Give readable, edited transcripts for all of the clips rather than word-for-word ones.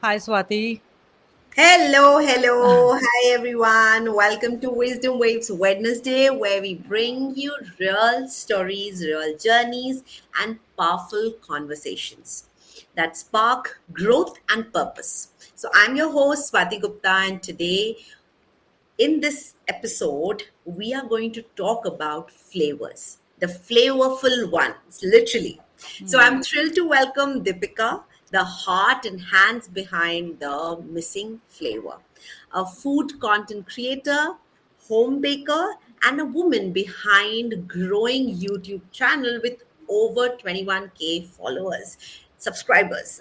Hi, Swati. Hello, hello. Hi, everyone. Welcome to Wisdom Waves Wednesday, where we bring you real stories, real journeys, and powerful conversations that spark growth and purpose. So, I'm your host, Swati Gupta, and today in this episode, we are going to talk about flavors, the flavorful ones, literally. So I'm thrilled to welcome Deepika, the heart and hands behind the missing flavor, a food content creator, home baker, and a woman behind growing YouTube channel with over 21K followers, subscribers.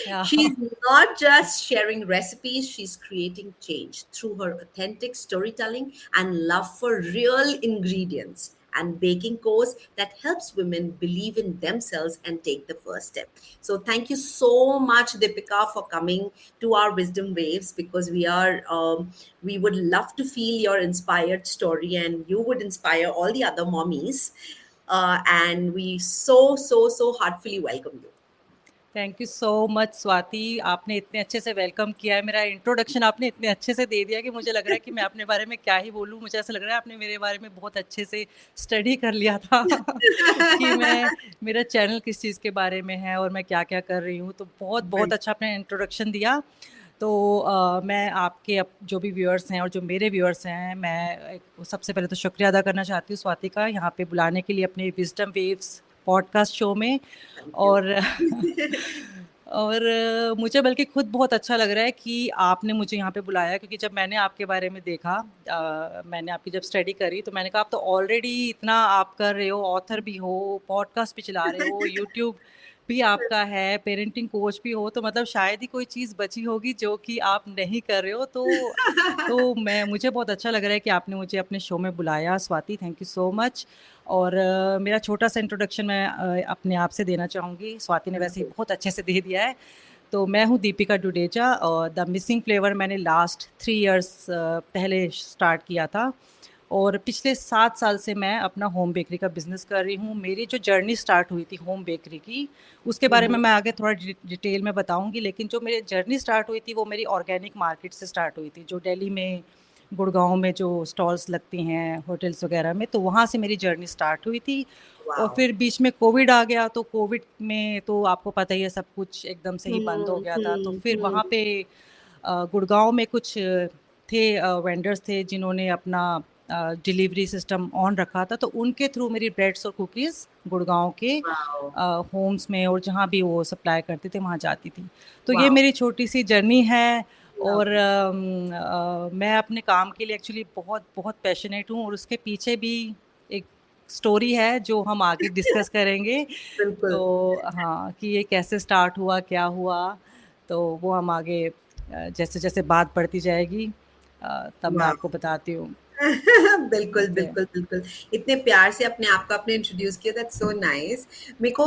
Yeah. She's not just sharing recipes, she's creating change through her authentic storytelling and love for real ingredients and baking course that helps women believe in themselves and take the first step. So thank you so much, Deepika, for coming to our Wisdom Waves, because we would love to feel your inspired story and you would inspire all the other mommies. And we so heartfully welcome you. Thank you so much Swati. आपने इतने अच्छे से welcome किया है, मेरा introduction आपने इतने अच्छे से दे दिया कि मुझे लग रहा है कि मैं अपने बारे में क्या ही बोलूँ। मुझे ऐसा लग रहा है आपने मेरे बारे में बहुत अच्छे से स्टडी कर लिया था कि मैं मेरा चैनल किस चीज़ के बारे में है और मैं क्या-क्या कर रही हूँ। तो बहुत बहुत अच्छा आपने इंट्रोडक्शन दिया। तो मैं आपके जो भी व्यूअर्स हैं और जो मेरे व्यूअर्स हैं, सबसे पहले तो शुक्रिया अदा करना चाहती हूँ स्वाति का, यहाँ पे बुलाने के लिए अपने विज़डम वेव्स पॉडकास्ट शो में। Thank you. और और मुझे बल्कि खुद बहुत अच्छा लग रहा है कि आपने मुझे यहाँ पे बुलाया, क्योंकि जब मैंने आपके बारे में देखा, मैंने आपकी जब स्टडी करी, तो मैंने कहा आप तो ऑलरेडी इतना आप कर रहे हो, ऑथर भी हो, पॉडकास्ट भी चला रहे हो, यूट्यूब भी आपका है, पेरेंटिंग कोच भी हो, तो मतलब शायद ही कोई चीज़ बची होगी जो कि आप नहीं कर रहे हो। तो मुझे बहुत अच्छा लग रहा है कि आपने मुझे अपने शो में बुलाया Swati, thank you so much. और मेरा छोटा सा इंट्रोडक्शन मैं अपने आप से देना चाहूँगी। स्वाति ने वैसे ही बहुत अच्छे से दे दिया है। तो मैं हूँ दीपिका डुडेजा और द मिसिंग फ्लेवर मैंने लास्ट 3 इयर्स पहले स्टार्ट किया था, और पिछले 7 साल से मैं अपना होम बेकरी का बिज़नेस कर रही हूँ। मेरी जो जर्नी स्टार्ट हुई थी होम बेकरी की, उसके बारे में मैं आगे थोड़ा डिटेल में बताऊँगी, लेकिन जो मेरी जर्नी स्टार्ट हुई थी वो मेरी ऑर्गेनिक मार्केट से स्टार्ट हुई थी, जो दिल्ली में गुड़गांव में जो स्टॉल्स लगती हैं होटल्स वगैरह में, तो वहाँ से मेरी जर्नी स्टार्ट हुई थी। और Wow. फिर बीच में कोविड आ गया, तो कोविड में तो आपको पता ही है सब कुछ एकदम से ही बंद हो Hmm, गया था। तो hmm, फिर hmm. वहाँ पे गुड़गांव में कुछ थे वेंडर्स थे जिन्होंने अपना डिलीवरी सिस्टम ऑन रखा था, तो उनके थ्रू मेरी ब्रेड्स और कुकीज़ गुड़गांव के Wow. होम्स में और जहाँ भी वो सप्लाई करते थे वहाँ जाती थी। तो ये Wow. मेरी छोटी सी जर्नी है। और Lovely. मैं अपने काम के लिए एक्चुअली बहुत बहुत पैशनेट हूँ, और उसके पीछे भी एक स्टोरी है जो हम आगे डिस्कस करेंगे। तो बिल्कुल। हाँ, कि ये कैसे स्टार्ट हुआ, क्या हुआ, तो वो हम आगे जैसे जैसे बात बढ़ती जाएगी तब मैं वाह। आपको बताती हूँ। बिल्कुल ओके। बिल्कुल बिल्कुल। इतने प्यार से अपने आप को आपने इंट्रोड्यूस किया, दैट्स सो नाइस। मेरे को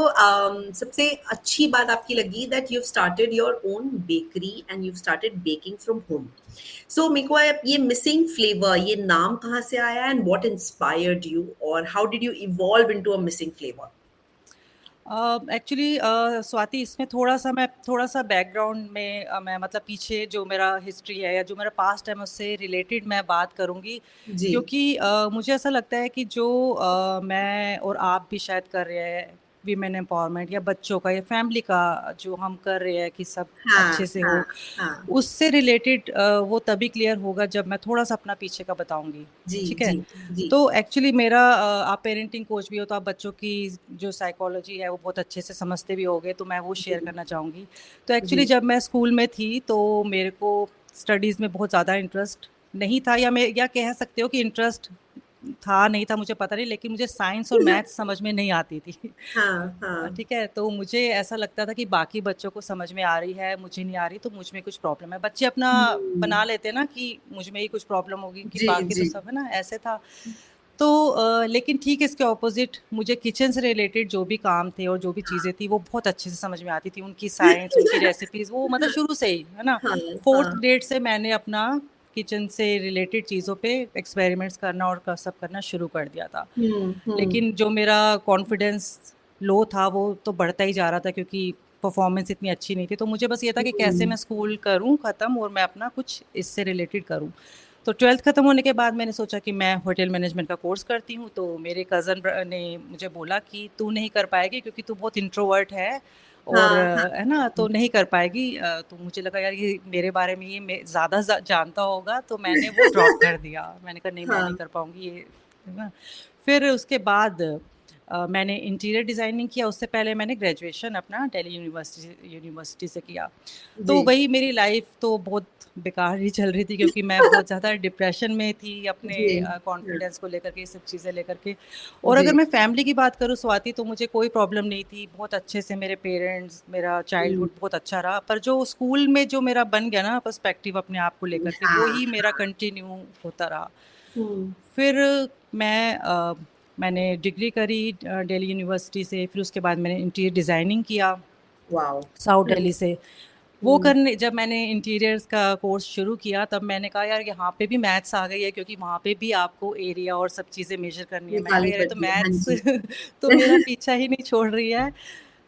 सबसे अच्छी बात आपकी लगी that you started your own bakery and you started baking from home. So मेरे को ये मिसिंग फ्लेवर, ये नाम कहाँ से आया एंड व्हाट इंस्पायर्ड यू, और how did you evolve into a missing flavour? Actually Swati, इसमें मैं थोड़ा सा बैकग्राउंड में मैं मतलब पीछे जो मेरा हिस्ट्री है या जो मेरा पास्ट है मैं उससे रिलेटेड मैं बात करूँगी, जी। क्योंकि मुझे ऐसा लगता है कि जो मैं और आप भी शायद कर रहे हैं, वीमेन एम्पावरमेंट या बच्चों का या फैमिली का जो हम कर रहे हैं कि सब हाँ, अच्छे से हाँ, हो, हाँ। उससे रिलेटेड वो तभी क्लियर होगा जब मैं थोड़ा सा अपना पीछे का बताऊँगी, जी, ठीक है? जी, जी। तो एक्चुअली मेरा आप पेरेंटिंग कोच भी हो, तो आप बच्चों की जो साइकोलॉजी है वो बहुत अच्छे से समझते भी होगे, तो मैं वो शेयर जी, करना चाहूँगी। तो एक्चुअली जी, जब मैं स्कूल में थी तो मेरे को स्टडीज़ में बहुत ज़्यादा इंटरेस्ट नहीं था, या कह सकते हो कि इंटरेस्ट था नहीं था, मुझे पता नहीं, लेकिन मुझे साइंस और मैथ्स समझ में नहीं आती थी। हाँ, हाँ। ठीक है, तो मुझे ऐसा लगता था कि बाकी बच्चों को समझ में आ रही है, मुझे नहीं आ रही, तो मुझ में कुछ प्रॉब्लम है। बच्चे अपना हुँ। बना लेते हैं ना कि मुझ में ही कुछ प्रॉब्लम होगी, कि जी, बाकी तो जी। सब है ना, ऐसे था। तो लेकिन ठीक इसके ऑपोज़िट मुझे किचन से रिलेटेड जो भी काम थे और जो भी चीज़ें थी वो बहुत अच्छे से समझ में आती थी। उनकी साइंस, उनकी रेसिपीज़, वो मतलब शुरू से ही, है ना? हाँ, 4th हाँ। ग्रेड से मैंने अपना किचन से रिलेटेड चीज़ों पे एक्सपेरिमेंट्स करना और क सब करना शुरू कर दिया था। हुँ, हुँ। लेकिन जो मेरा कॉन्फिडेंस लो था वो तो बढ़ता ही जा रहा था, क्योंकि परफॉर्मेंस इतनी अच्छी नहीं थी, तो मुझे बस ये था कि कैसे हम्म, मैं स्कूल करूँ ख़त्म और मैं अपना कुछ इससे रिलेटेड करूँ। तो 12th ख़त्म होने के बाद मैंने सोचा कि मैं होटल मैनेजमेंट का कोर्स करती हूँ, तो मेरे कज़न ने मुझे बोला कि तू नहीं कर पाएगी क्योंकि तू बहुत इंट्रोवर्ट है और हाँ हाँ है ना, तो नहीं कर पाएगी। तो मुझे लगा यार ये मेरे बारे में ये ज़्यादा जानता होगा, तो मैंने वो ड्रॉप कर दिया। मैंने कहा नहीं, मैं नहीं हाँ कर पाऊँगी ये, है ना। फिर उसके बाद मैंने इंटीरियर डिज़ाइनिंग किया, उससे पहले मैंने ग्रेजुएशन अपना दिल्ली यूनिवर्सिटी से किया। तो जी वही मेरी लाइफ तो बहुत बेकार ही चल रही थी क्योंकि मैं बहुत ज़्यादा डिप्रेशन में थी अपने जी हाँ, कॉन्फिडेंस को लेकर के, ये सब चीज़ें लेकर के। और अगर जी मैं फैमिली की बात करूँ स्वाति, तो मुझे कोई प्रॉब्लम नहीं थी, बहुत अच्छे से मेरे पेरेंट्स, मेरा हम्म, चाइल्डहुड बहुत अच्छा रहा। पर जो स्कूल में जो मेरा बन गया ना पर्सपेक्टिव अपने आप को लेकर के, वो हाँ ही मेरा कंटिन्यू होता रहा। हम्म, फिर मैंने डिग्री करी दिल्ली यूनिवर्सिटी से, फिर उसके बाद मैंने इंटीरियर डिज़ाइनिंग किया वाओ साउथ हम्म, दिल्ली से। वो हम्म, करने जब मैंने इंटीरियर्स का कोर्स शुरू किया, तब मैंने कहा यार यहाँ पे भी मैथ्स आ गई है, क्योंकि वहाँ पे भी आपको एरिया और सब चीज़ें मेजर करनी है। मैंने कहा निकालनी यार ये तो पड़ती है हाँ मैथ्स जी तो मेरा पीछा ही नहीं छोड़ रही है।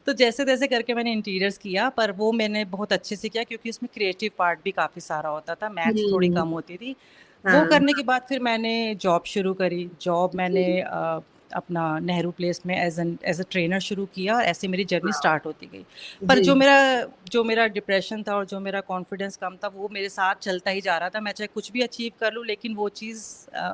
तो जैसे-तैसे करके मैंने इंटीरियर्स किया, पर वो मैंने बहुत अच्छे से किया क्योंकि उसमें क्रिएटिव पार्ट भी काफ़ी सारा होता था, मैथ्स थोड़ी हम्म, कम होती थी। वो हाँ करने के बाद फिर मैंने जॉब शुरू करी। जॉब मैंने जी अपना नेहरू प्लेस में एज़ अ ट्रेनर शुरू किया, और ऐसे मेरी जर्नी वाओ स्टार्ट होती गई। पर जी जो मेरा डिप्रेशन था और जो मेरा कॉन्फिडेंस कम था, वो मेरे साथ चलता ही जा रहा था। मैं चाहे कुछ भी अचीव कर लूँ, लेकिन वो चीज़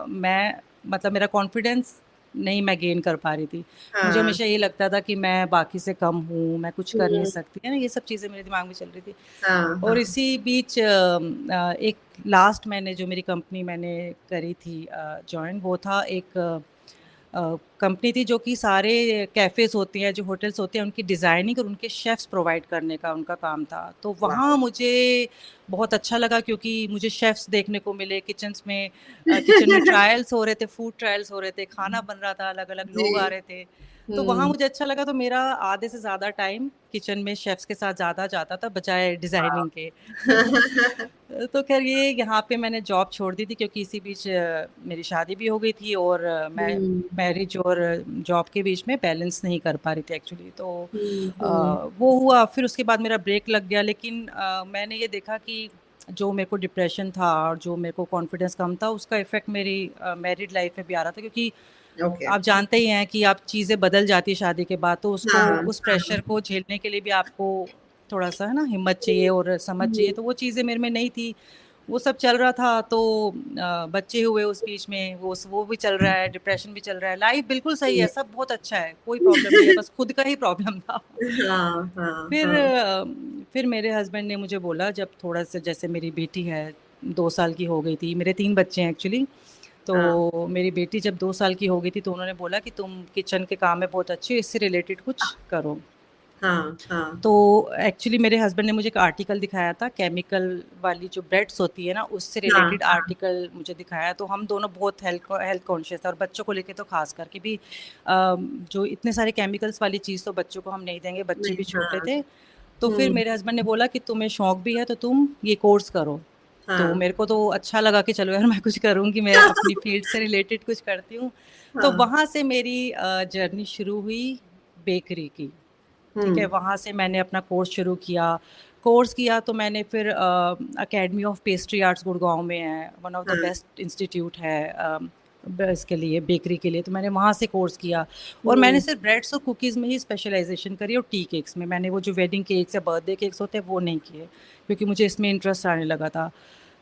मैं मतलब मेरा कॉन्फिडेंस नहीं मैं गेन कर पा रही थी। मुझे हाँ हमेशा ये लगता था कि मैं बाकी से कम हूँ, मैं कुछ कर नहीं हम्म, सकती, है ना? ये सब चीज़ें मेरे दिमाग में चल रही थी। हाँ और हाँ इसी बीच एक लास्ट मैंने जो मेरी कंपनी मैंने करी थी जॉइन, वो था एक कंपनी थी जो कि सारे कैफ़ेज़ होती हैं, जो होटल्स होते हैं, उनकी डिज़ाइनिंग और उनके शेफ़्स प्रोवाइड करने का उनका काम था। तो वाओ वहाँ मुझे बहुत अच्छा लगा क्योंकि मुझे शेफ़्स देखने को मिले किचन में ट्रायल्स हो रहे थे, फूड ट्रायल्स हो रहे थे, खाना बन रहा था, अलग-अलग जी लोग आ रहे थे। तो वहाँ हम्म मुझे अच्छा लगा, तो मेरा आधे से ज़्यादा टाइम किचन में शेफ़्स के साथ ज़्यादा जाता था बजाय वाओ डिज़ाइनिंग के। तो ख़ैर ये यहाँ पे मैंने जॉब छोड़ दी थी क्योंकि इसी बीच मेरी शादी भी हो गई थी और मैं हम्म मैरिज और जॉब के बीच में बैलेंस नहीं कर पा रही थी एक्चुअली। तो हम्म वो हुआ, फिर उसके बाद मेरा ब्रेक लग गया, लेकिन मैंने ये देखा कि जो मेरे को डिप्रेशन था और जो मेरे को कॉन्फिडेंस कम था, उसका इफ़ेक्ट मेरी मैरिड लाइफ में भी आ रहा था, क्योंकि ओके आप जानते ही हैं कि आप चीज़ें बदल जाती है शादी के बाद, तो उसको हाँ उस प्रेशर को झेलने के लिए भी आपको थोड़ा-सा है ना हिम्मत चाहिए और समझ चाहिए, हम्म, तो वो चीज़ें मेरे में नहीं थी। वो सब चल रहा था, तो बच्चे हुए उस बीच में, वो भी चल रहा है, डिप्रेशन भी चल रहा है, लाइफ बिल्कुल सही है, सब बहुत अच्छा है, कोई प्रॉब्लम नहीं है, बस खुद का ही प्रॉब्लम था। हाँ हाँ फिर हाँ फिर मेरे हस्बैंड ने मुझे बोला, जब थोड़ा-सा जैसे मेरी बेटी है, 2 साल की हो गई थी, मेरे 3 बच्चे हैं एक्चुअली। हाँ तो मेरी बेटी जब 2 साल की हो गई थी, तो उन्होंने बोला कि तुम किचन के काम में बहुत अच्छी हो, इससे रिलेटेड कुछ करो। हाँ हाँ तो एक्चुअली मेरे हस्बैंड ने मुझे एक आर्टिकल दिखाया था, केमिकल वाली जो ब्रेड्स होती है ना, उससे हाँ रिलेटेड आर्टिकल मुझे दिखाया, तो हम दोनों बहुत हेल्थ कॉन्शियस थे, और बच्चों को लेके तो खास करके भी जो इतने सारे केमिकल्स वाली चीज़ तो बच्चों को हम नहीं देंगे, बच्चे नहीं भी छोटे हाँ थे। तो फिर हम्म मेरे हस्बैंड ने बोला कि तुम्हें शौक भी है, तो तुम ये कोर्स करो। तो हाँ मेरे को तो अच्छा लगा कि चलो यार मैं कुछ करूँगी, मैं अपनी फ़ील्ड से रिलेटेड कुछ करती हूँ। तो हाँ वहाँ से मेरी जर्नी शुरू हुई बेकरी की। ठीक है, हम्म वहाँ से मैंने अपना कोर्स किया तो मैंने फिर academy of pastry arts Gurgaon में है, वन ऑफ द हाँ बेस्ट इंस्टीट्यूट है इसके लिए, बेकरी के लिए, तो मैंने वहाँ से कोर्स किया। और मैंने हम्म सिर्फ ब्रेड्स और कुकीज़ में ही स्पेशलाइजेशन करी, और टी केक्स में। मैंने वो जो वेडिंग केक्स या बर्थडे केक्स होते हैं वो नहीं किए, क्योंकि मुझे इसमें इंटरेस्ट आने लगा था।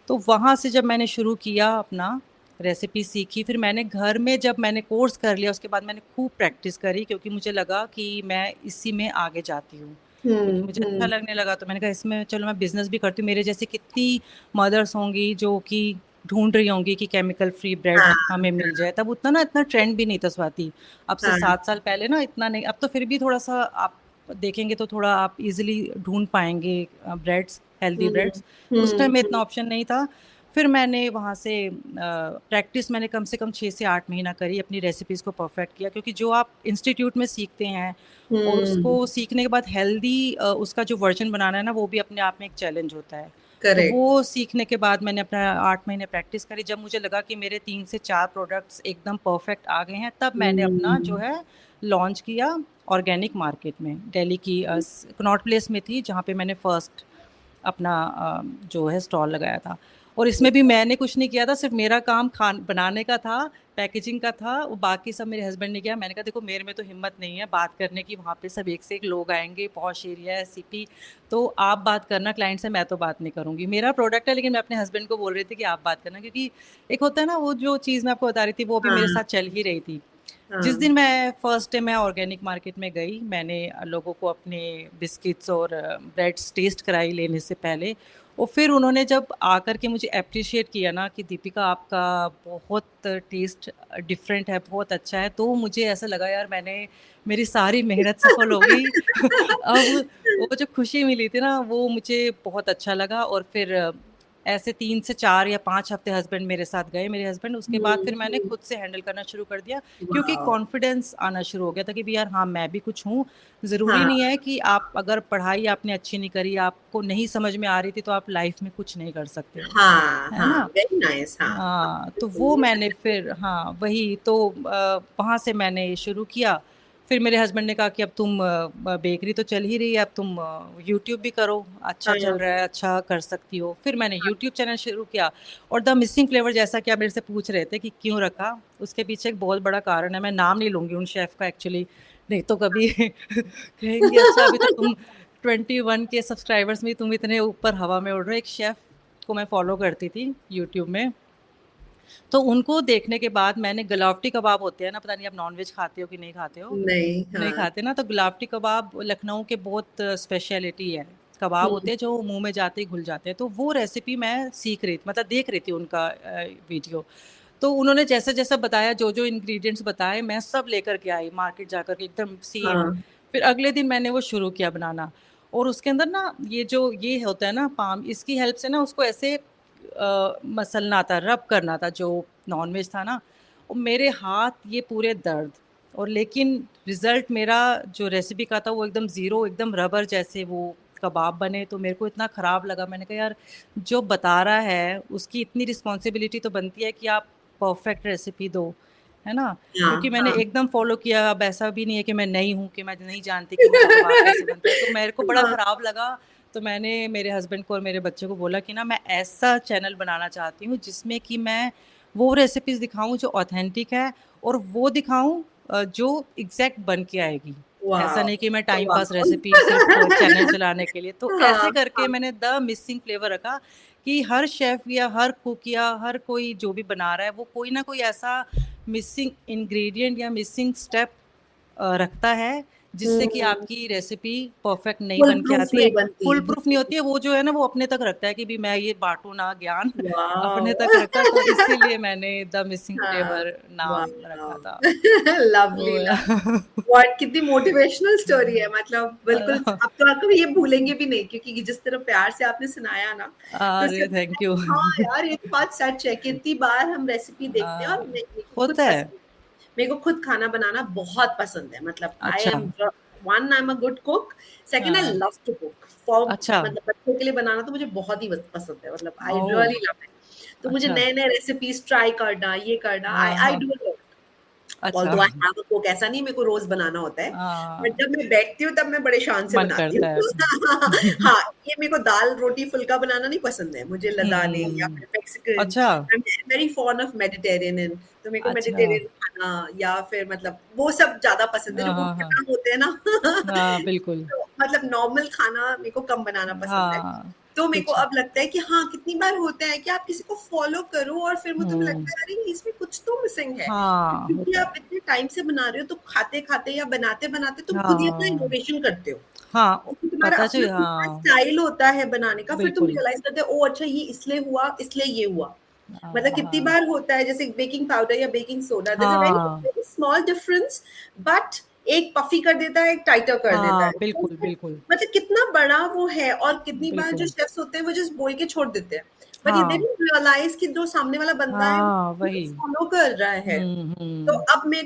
तो वहाँ से जब मैंने शुरू किया अपना, रेसिपी सीखी, फिर मैंने घर में जब मैंने कोर्स कर लिया, उसके बाद मैंने खूब प्रैक्टिस करी, क्योंकि मुझे लगा कि मैं इसी में आगे जाती हूँ। क्योंकि मुझे अच्छा हम्म लगने लगा, तो मैंने कहा इसमें चलो मैं बिज़नेस भी करती हूँ। मेरे जैसी कितनी मदर्स होंगी जो कि ढूँढ रही होंगी कि केमिकल फ्री ब्रेड हाँ हमें मिल जाए। तब उतना ना इतना ट्रेंड भी नहीं था स्वाति। अब से हाँ 7 साल पहले ना इतना नहीं, अब तो फिर भी थोड़ा-सा आप देखेंगे तो थोड़ा आप ईज़िली ढूँढ पाएँगे ब्रेड्स, हेल्दी हम्म ब्रेड्स। उस टाइम में हम्म इतना ऑप्शन नहीं था। फिर मैंने वहाँ से प्रैक्टिस मैंने कम से कम 6 से 8 महीना करी, अपनी रेसिपीज़ को परफेक्ट किया, क्योंकि जो आप इंस्टीट्यूट में सीखते हैं और हम्म उसको सीखने के बाद हेल्दी उसका जो वर्ज़न बनाना है ना, वो भी अपने आप में एक चैलेंज होता है। तो करेक्ट वो सीखने के बाद मैंने अपना 8 महीने प्रैक्टिस करी, जब मुझे लगा कि मेरे 3 से 4 प्रोडक्ट्स एकदम परफेक्ट आ गए हैं, तब मैंने अपना जो हम्म है लॉन्च किया ऑर्गेनिक मार्केट में, दिल्ली की कनॉट प्लेस में थी, जहाँ पे मैंने फर्स्ट अपना जो है स्टॉल लगाया था। और इसमें भी मैंने कुछ नहीं किया था, सिर्फ मेरा काम खान बनाने का था, पैकेजिंग का था, वो बाकी सब मेरे हस्बैंड ने किया। मैंने कहा देखो मेरे में तो हिम्मत नहीं है बात करने की, वहाँ पे सब एक से एक लोग आएंगे, पॉश एरिया है, सीपी, तो आप बात करना क्लाइंट से, मैं तो बात नहीं करूँगी, मेरा प्रोडक्ट है। लेकिन मैं अपने हस्बैंड को बोल रही थी कि आप बात करना, क्योंकि एक होता है ना, वो जो चीज़ मैं आपको बता रही थी वो भी मेरे हाँ, साथ चल ही रही थी। जिस हाँ, दिन मैं फर्स्ट डे मैं ऑर्गेनिक मार्केट में गई, मैंने लोगों को अपने बिस्किट्स और ब्रेड्स टेस्ट कराई लेने से पहले, और फिर उन्होंने जब आकर के मुझे अप्रिशिएट किया ना कि दीपिका आपका बहुत टेस्ट डिफरेंट है, बहुत अच्छा है, तो मुझे ऐसा लगा यार मैंने मेरी सारी मेहनत सफल हो गई। अब वो जो खुशी मिली थी ना, वो मुझे बहुत अच्छा लगा। और फिर ऐसे 3 से 4 या 5 हफ्ते हस्बैंड मेरे साथ गए, मेरे हस्बैंड, उसके बाद फिर मैंने खुद से हैंडल करना शुरू कर दिया, क्योंकि वाओ! कॉन्फिडेंस आना शुरू हो गया था कि भी यार हाँ, मैं भी कुछ हूँ। ज़रूरी हाँ, नहीं है कि आप अगर पढ़ाई आपने अच्छी नहीं करी, आपको नहीं समझ में आ रही थी, तो आप लाइफ में कुछ नहीं कर सकते हो, हाँ, है हाँ, ना? वेरी नाइस हाँ, हाँ, हाँ, तो बिल्कुल वो ये मैंने फिर, हाँ, वही तो वहाँ से मैंने शुरू किया। फिर मेरे हस्बैंड ने कहा कि अब तुम बेकरी तो चल ही रही है, अब तुम यूट्यूब भी करो, अच्छा चल हाँ, रहा है, अच्छा कर सकती हो। फिर मैंने यूट्यूब चैनल शुरू किया। और द मिसिंग फ्लेवर, जैसा कि आप मेरे से पूछ रहे थे कि क्यों रखा, उसके पीछे एक बहुत बड़ा कारण है। मैं नाम नहीं लूँगी उन शेफ़ का एक्चुअली, नहीं तो कभी कहेंगे अच्छा अभी तो तुम 21 के सब्सक्राइबर्स में तुम इतने ऊपर हवा में उड़ रहे हो। एक शेफ़ को मैं फ़ॉलो करती थी यूट्यूब में, तो उनको देखने के बाद मैंने गलावटी कबाब होते हैं ना, पता नहीं आप नॉनवेज खाते हो कि नहीं खाते हो? नहीं, नहीं हाँ, खाते ना, तो गुलावटी कबाब लखनऊ के बहुत स्पेशलिटी है। कबाब हुँ, होते हैं जो मुँह में जाते ही घुल जाते हैं, तो वो रेसिपी मैं सीख रही थी, मतलब देख रही थी उनका वीडियो। तो उन्होंने जैसा-जैसा बताया, जो-जो इंग्रीडिएंट्स बताए, मैं सब लेकर के आई मार्केट जाकर के एकदम सेम। हाँ, फिर अगले दिन मैंने वो शुरू किया बनाना, और उसके अंदर ना ये होता है ना पाम, इसकी हेल्प से ना उसको ऐसे मसलना था, रब करना था जो नॉनवेज था ना, और मेरे हाथ ये पूरे दर्द। और लेकिन रिज़ल्ट मेरा जो रेसिपी का था वो एकदम ज़ीरो, एकदम रबर जैसे वो कबाब बने, तो मेरे को इतना ख़राब लगा। मैंने कहा यार, जो बता रहा है उसकी इतनी रिस्पॉन्सिबिलिटी तो बनती है कि आप परफ़ेक्ट रेसिपी दो, है ना? हाँ, क्योंकि मैंने हाँ, एकदम फ़ॉलो किया, अब ऐसा भी नहीं है कि मैं नई हूँ, कि मैं नहीं जानती कि मुझे कबाब कैसे बनता है, तो मेरे को बड़ा हाँ, ख़राब लगा। तो मैंने मेरे हस्बैंड को और मेरे बच्चे को बोला कि ना मैं ऐसा चैनल बनाना चाहती हूँ जिसमें कि मैं वो रेसिपीज़ दिखाऊँ जो ऑथेंटिक है, और वो दिखाऊँ जो एग्ज़ैक्ट बन के आएगी। ऐसा वाओ! नहीं कि मैं टाइम पास वाओ! रेसिपी सिर्फ़ चैनल चलाने के लिए। तो हाँ, ऐसे करके हाँ, मैंने द मिसिंग फ्लेवर रखा कि हर शेफ़ या हर कुक या हर कोई जो भी बना रहा है, वो कोई ना कोई ऐसा मिसिंग इंग्रीडिएंट या मिसिंग स्टेप रखता है, जिससे कि हुँ, आपकी रेसिपी परफेक्ट नहीं फुल बन के प्रूफ आती है। नहीं बनती। फुल प्रूफ नहीं होती है, वो जो है ना वो अपने तक रखता है कि भी मैं ये बाँटूँ ना ज्ञान, अपने वाओ! तक रखा, तो इसीलिए मैंने द मिसिंग हाँ, फ्लेवर नाम वाओ! रखा था। लवली, वो लवली। व्हाट कितनी मोटिवेशनल स्टोरी है मतलब बिल्कुल अब तो आपको ये भूलेंगे भी नहीं क्योंकि जिस तरह प्यार से आपने सुनाया ना, तो इससे अरे लगता थैंक है यू। कि हाँ यार, ये तो बात सच है। कितनी बार हम रेसिपी देखते हैं और मेरे को खुद होता है। पसंद है। मेरे को खुद खाना बनाना बहुत पसंद है मतलब आई अच्छा। Am one I am a good cook, second I हाँ। लव टू कुक फॉर अच्छा। मतलब बच्चों के लिए बनाना तो मुझे बहुत ही पसंद है मतलब I oh! Really love it. तो मुझे अच्छा। नए-नए रेसिपीज़ ट्राई करना, ये करना आई हाँ, आई हाँ। Do a lot. अच्छा। Although I have a cook ऐसा नहीं मेरे को रोज़ बनाना होता है, बट हाँ, जब मैं बैठती हूँ तब मैं बड़े शान से मन बनाती हूँ। करता है। हाँ, ये मेरे को दाल, रोटी, फुल्का बनाना नहीं पसंद है। मुझे लज़ाने या हुँ। फिर मेक्सिकन अच्छा, I am very fond of Mediterranean तो मेरे को अच्छा। मेडिटेरियन खाना या फिर मतलब वो सब ज़्यादा पसंद है जो हाँ, हाँ, हाँ। ऊट-पटांग होते हैं ना। हाँ, बिल्कुल। तो मतलब नॉर्मल खाना मेरे को कम बनाना पसंद है। हाँ, तो मेरे को कुछ अब लगता है कि हाँ, कितनी बार होता है कि आप किसी को फ़ॉलो करो और फिर वो तुम्हें हुँ। लगता है अरे इसमें कुछ तो मिसिंग है। हाँ, क्योंकि होता आप है। इतने टाइम से बना रहे हो तो खाते-खाते या बनाते-बनाते तुम खुद ही अपना हाँ, इनोवेशन करते हो। हाँ, क्योंकि तुम्हारा पता अपना चल खुद का हाँ, स्टाइल होता है बनाने का, फिर तुम बिल्कुल। रियलाइज़ करते हो ओह! अच्छा ये इसलिए हुआ, इसलिए ये हुआ। मतलब हाँ, कितनी हाँ। बार होता है जैसे बेकिंग पाउडर या baking soda there is a very हाँ, वेरी स्मॉल डिफरेंस बट एक पफी कर देता है, एक टाइटर कर देता हाँ, है। तो बिल्कुल, उसमें बिल्कुल, मतलब कितना बड़ा वो है और कितनी बार जो बिल्कुल। शेफ्स होते हैं वो जस्ट बोल के छोड़ देते हैं। बट ही हाँ, डिडंट रियलाइज कि जो सामने वाला बंदा है हाँ, वो वही। फॉलो कर रहा है। तो हुँ।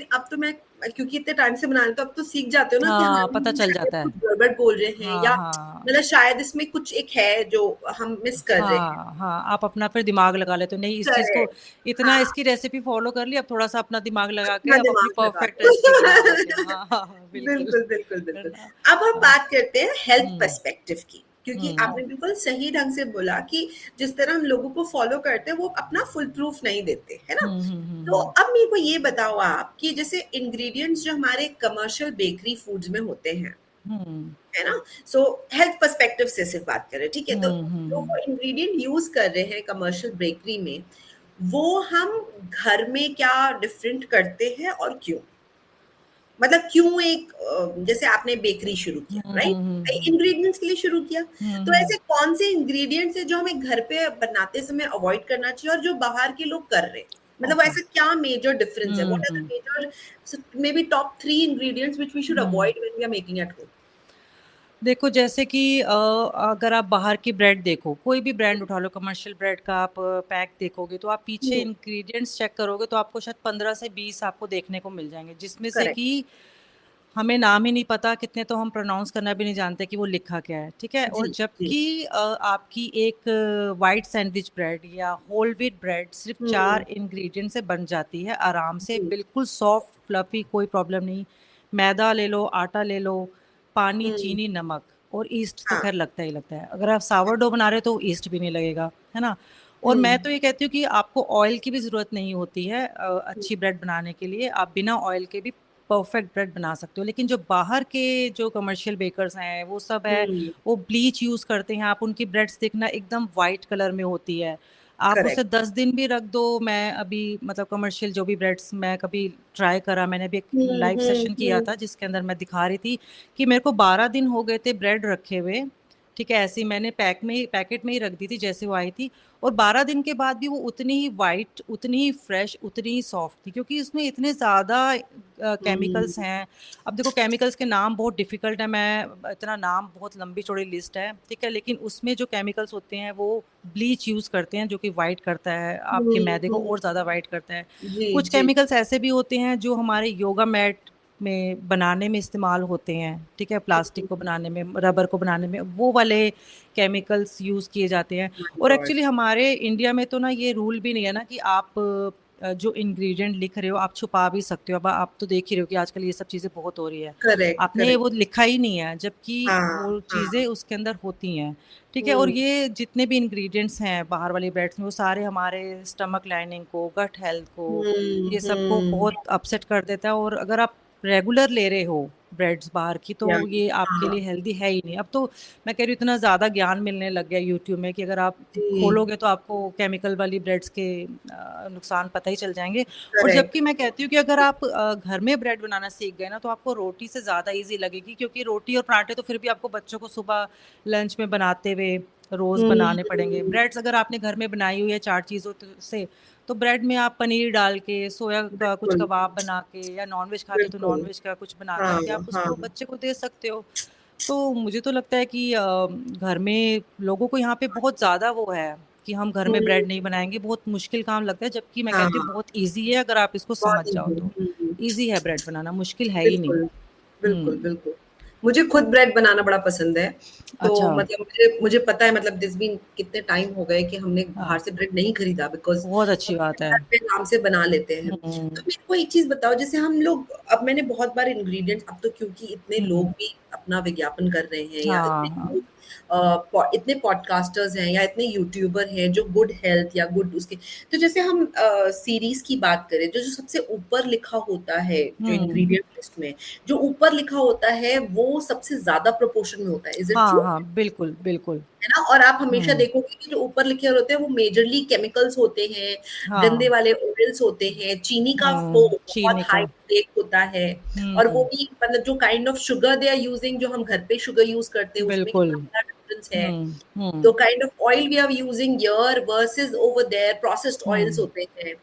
अब तो मैं, क्योंकि इतने टाइम से बना रही हूँ, तो अब तो सीख जाते हो ना कि हाँ, हाँ, पता हम चल शायद जाता है। कुछ गड़बड़ बोल रहे हैं, हाँ, या हाँ। मतलब शायद इसमें कुछ एक है जो हम मिस कर रहे हैं। हाँ, हाँ, आप अपना फिर दिमाग लगा लेते हो, नहीं इस चीज़ को करेक्ट। इतना हाँ, इसकी रेसिपी फ़ॉलो कर ली, अब थोड़ा-सा अपना दिमाग लगा के अपना अब अपनी दिमाग लगा परफेक्ट लो। रेसिपी बना लेते हैं। हाँ, हाँ, हाँ, बिल्कुल, बिल्कुल, बिल्कुल, है बिल्कुल। ना? अब हम हाँ, बात करते हैं हेल्थ हुँ, पर्सपेक्टिव की, क्योंकि हुँ, आपने बिल्कुल सही ढंग से बोला कि जिस तरह हम लोगों को फॉलो करते हैं, वो अपना फुल प्रूफ नहीं देते, है ना? हुँ, हुँ, हुँ, तो हुँ, अब मेरे को ये बताओ आप कि जैसे इंग्रेडिएंट्स जो हमारे कमर्शियल बेकरी फूड्स में होते हैं, हुँ, है ना? सो हेल्थ पर्सपेक्टिव से सिर्फ बात करें, ठीक है? तो हुँ, हुँ, जो हुँ। वो इंग्रेडिएंट यूज़ कर रहे हैं कमर्शियल बेकरी में, वो हम घर में क्या डिफरेंट करते हैं और क्यों? मतलब क्यों एक जैसे आपने बेकरी शुरू हुँ, किया, हुँ, राइट? हुँ, हुँ, इंग्रेडिएंट्स के लिए शुरू किया। हुँ, तो हुँ, ऐसे कौन से इंग्रेडिएंट्स हैं जो हमें घर पे बनाते समय अवॉइड करना चाहिए और जो बाहर के लोग कर रहे हैं? मतलब वो ओके। ऐसा क्या मेजर डिफरेंस है? Hmm, what are the hmm, major maybe top 3 ingredients which we should hmm. Avoid when we are making at home? देखो जैसे कि अगर आप बाहर की ब्रेड देखो, कोई भी ब्रांड उठा लो कमर्शियल ब्रेड का आप पैक देखोगे तो आप पीछे हुँ, इंग्रीडिएंट्स चेक करोगे तो आपको शायद 15 से 20 आपको देखने को मिल जाएँगे, जिसमें से करेक्ट। कि हमें नाम ही नहीं पता, कितने तो हम प्रोनाउंस करना भी नहीं जानते कि वो लिखा क्या है, ठीक है? और जी, जी। जबकि आपकी एक व्हाइट सैंडविच ब्रेड या होल व्हीट ब्रेड सिर्फ़ हुँ, 4 इंग्रीडिएंट से बन जाती है आराम से, जी। बिल्कुल सॉफ्ट, फ्लफ़ी कोई प्रॉब्लम नहीं। मैदा ले लो, आटा ले लो, पानी, हुँ, चीनी, नमक और यीस्ट तो हाँ, ख़ैर लगता ही लगता है। अगर आप सावरडो बना रहे हो तो यीस्ट भी नहीं लगेगा, है ना? और हुँ, मैं तो ये कहती हूँ कि आपको ऑयल की भी ज़रूरत नहीं होती है हुँ, अच्छी ब्रेड बनाने के लिए, आप बिना ऑयल के भी परफेक्ट ब्रेड बना सकते हो। लेकिन जो बाहर के जो कमर्शियल बेकर्स हैं, वो सब है, हुँ, वो ब्लीच यूज़ करते हैं। आप उनकी ब्रेड्स देखना एकदम व्हाइट कलर में होती है। आप उसे करेक्ट। 10 दिन भी रख दो, मैं अभी मतलब कमर्शियल जो भी ब्रेड्स मैं कभी ट्राई करा, मैंने अभी एक हुँ, लाइव हुँ, सेशन किया हुँ, था जिसके अंदर मैं दिखा रही थी कि मेरे को 12 दिन हो गए थे ब्रेड रखे हुए, ठीक है? ऐसे ही मैंने पैकेट में ही रख दी थी जैसे वो आई थी और 12 दिन के बाद भी वो उतनी ही व्हाइट, उतनी ही फ्रेश, उतनी ही सॉफ्ट थी क्योंकि उसमें इतने ज़्यादा हुँ, केमिकल्स हैं। अब देखो केमिकल्स के नाम बहुत डिफ़िकल्ट है, मैं इतना नाम बहुत लंबी-चौड़ी लिस्ट है, ठीक है? लेकिन उसमें जो केमिकल्स होते हैं वो ब्लीच यूज़ करते हैं जो कि व्हाइट करता है, आपके हुँ, मैदे को हुँ। और ज़्यादा व्हाइट करता है। जी, कुछ जी। केमिकल्स ऐसे भी होते हैं जो हमारे योगा मैट में बनाने में इस्तेमाल होते हैं, ठीक है? प्लास्टिक को बनाने में, रबर को बनाने में, वो वाले केमिकल्स यूज़ किए जाते हैं। माय और गॉड! एक्चुअली हमारे इंडिया में तो ना ये रूल भी नहीं है ना कि आप जो इंग्रीडिएंट लिख रहे हो आप छुपा भी सकते हो। अब आप तो देख ही रहे हो कि आजकल ये सब चीज़ें बहुत हो रही है। करेक्ट, आपने करेक्ट। वो लिखा ही नहीं है, जबकि हाँ, वो हाँ। चीज़ें उसके अंदर होती हैं, ठीक है? और हुँ, ये जितने भी इंग्रीडिएंट्स हैं बाहर वाली ब्रेड्स में, वो सारे हमारे स्टमक लाइनिंग को, गट हेल्थ को, हुँ, ये सबको हुँ। बहुत अपसेट कर देता है और अगर आप रेगुलर ले रहे हो ब्रेड्स बाहर की, तो या ये आपके हाँ, लिए हेल्दी है ही नहीं। अब तो मैं कह रही हूँ इतना ज़्यादा ज्ञान मिलने लग गया यूट्यूब में कि अगर आप जी, खोलोगे तो आपको केमिकल वाली ब्रेड्स के नुकसान पता ही चल जाएँगे। और करेक्ट। जबकि मैं कहती हूँ कि अगर आप घर में ब्रेड बनाना सीख गए ना तो आपको रोटी से ज़्यादा ईज़ी लगेगी क्योंकि रोटी और पराठे तो फिर भी आपको बच्चों को सुबह लंच में बनाते हुए रोज़ हुँ, बनाने पड़ेंगे। ब्रेड्स अगर आपने घर में बनाई हुई है 4 चीज़ों त से, तो ब्रेड में आप पनीर डाल के, सोया का कुछ बिल्कुल, कबाब बना के या नॉन-वेज खाते हो तो बिल्कुल। नॉन-वेज का कुछ बना हाँ, कर के आप हाँ। उसको बच्चे को दे सकते हो। तो मुझे तो लगता है कि घर में लोगों को यहाँ पे बहुत ज़्यादा वो है कि हम घर हुँ, में ब्रेड नहीं बनाएँगे, बहुत मुश्किल काम लगता है, जबकि मैं हाँ, कहती हूँ बहुत ईज़ी है अगर आप इसको समझ बहुत जाओ ईज़ी। तो। हुँ, हुँ। ईज़ी है ब्रेड बनाना, मुश्किल है ही नहीं। बिल्कुल, बिल्कुल, हुँ। बिल्कुल। मुझे खुद ब्रेड बनाना बड़ा पसंद है। तो अच्छा, मतलब मुझे मुझे पता है, मतलब दिस बीन कितने टाइम हो गए कि हमने हाँ, बाहर से ब्रेड नहीं खरीदा, बिकॉज़ बहुत हम अच्छी बात है। घर पे आराम से बना लेते हैं। तो हुँ, मेरे को एक चीज़ बताओ, जैसे हम लोग, अब मैंने बहुत बार इंग्रीडिएंट्स, अब तो क्योंकि इतने लोग हुँ। भी अपना विज्ञापन कर रहे हैं, या हाँ, इतने हाँ। लोग इतने पॉडकास्टर्स हैं या इतने यूट्यूबर हैं जो गुड हेल्थ या गुड उसके, तो जैसे हम सीरीज़ की बात करें, जो जो सबसे ऊपर लिखा होता है जो हुँ। इंग्रीडिएंट लिस्ट में, जो ऊपर लिखा होता है वो सबसे ज़्यादा प्रोपोर्शन में होता है। इज़ इट हाँ, ट्रू? हाँ, बिल्कुल, बिल्कुल। है ना? और आप हमेशा हुँ, देखोगे कि जो ऊपर लिखे होते हैं वो मेजरली केमिकल्स होते हैं, गंदे हाँ। वाले ऑयल्स होते हैं, चीनी का वो हुँ, बहुत चीनी हाई का। इंटेक होता है, और वो हुँ, भी मतलब जो kind of sugar they are using, जो हम घर पे शुगर यूज़ करते हैं उसमें बिल्कुल। कितना बड़ा डिफरेंस है। हुँ, हुँ, तो kind of oil we are using here versus over there processed oils hmm, होते हैं।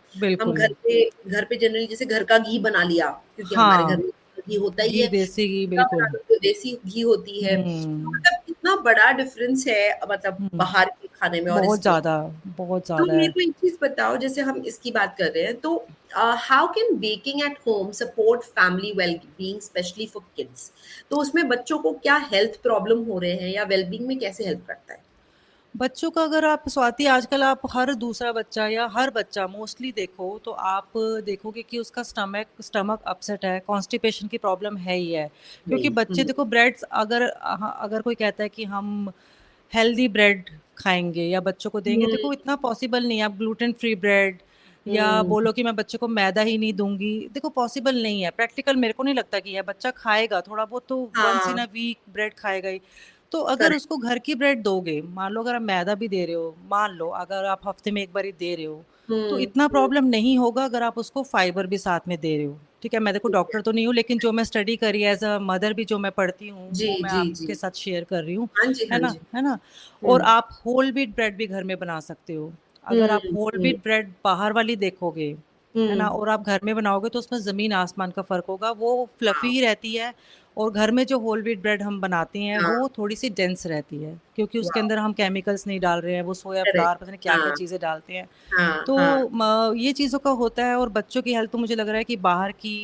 हम बिल्कुल। घर पे जनरली जैसे घर का घी बना लिया, क्योंकि हमारे घर हाँ, में घी होता ही घी, है, देसी घी, जितना बना बिल्कुल। लो तो देसी घी होती है। तो हुँ, मतलब कितना बड़ा डिफरेंस है, मतलब हुँ। बाहर के खाने में और बहुत इसमें। ज़्यादा, बहुत तो ज़्यादा मेरे है। को एक चीज़ बताओ, जैसे हम इसकी बात कर रहे हैं, तो how can baking at home support family well being especially for kids? तो उसमें बच्चों को क्या हेल्थ प्रॉब्लम हो रहे हैं या वेल-बीइंग में कैसे हेल्प करता है? बच्चों का अगर आप स्वाति आजकल आप हर दूसरा बच्चा या हर बच्चा मोस्टली देखो तो आप देखोगे कि उसका स्टमक स्टमक अपसेट है, कॉन्स्टिपेशन की प्रॉब्लम है ही है। क्योंकि हुँ, बच्चे हुँ, देखो ब्रेड्स अगर कोई कहता है कि हम हेल्दी ब्रेड खाएँगे या बच्चों को देंगे, हुँ, देखो इतना पॉसिबल नहीं है। आप ग्लूटेन फ्री ब्रेड या हुँ, बोलो कि मैं बच्चे को मैदा ही नहीं दूँगी, देखो पॉसिबल नहीं है। प्रैक्टिकल मेरे को नहीं लगता कि है, बच्चा खाएगा, थोड़ा बहुत तो वन्स इन हाँ, अ वीक ब्रेड खाएगा ही। तो अगर करेक्ट, उसको घर की ब्रेड दोगे, मान लो अगर आप मैदा भी दे रहे हो, मान लो अगर आप हफ्ते में 1 बार ही दे रहे हो, तो हुँ, इतना हुँ, प्रॉब्लम नहीं होगा अगर आप उसको फाइबर भी साथ में दे रहे हो। ठीक है, मैं देखो ठीक है। डॉक्टर तो नहीं हूँ, लेकिन जो मैं स्टडी करी एज़ अ मदर भी जो मैं पढ़ती हूँ, जी, वो मैं जी, जी। आपके साथ शेयर कर रही हूँ, हाँ जी, है हाँ ना? जी। है ना? और हुँ, आप होल व्हीट ब्रेड भी घर में बना सकते हो। अगर आप हुँ, होल हुँ, व्हीट ब्रेड बाहर वाली देखोगे, है ना? हुँ, और आप घर में बनाओगे तो उसमें ज़मीन-आसमान का फ़र्क होगा। वो फ्लफ़ी हाँ, ही रहती है और घर में जो होल व्हीट ब्रेड हम बनाते हैं, हाँ, वो थोड़ी-सी डेंस रहती है, क्योंकि उसके वाओ! अंदर हम केमिकल्स नहीं डाल रहे हैं, वो सोया करेक्ट, फ्लावर पता नहीं क्या-क्या हाँ, चीज़ें डालते हैं। हाँ, तो हाँ। ये चीज़ों का होता है और बच्चों की हेल्थ तो मुझे लग रहा है कि बाहर की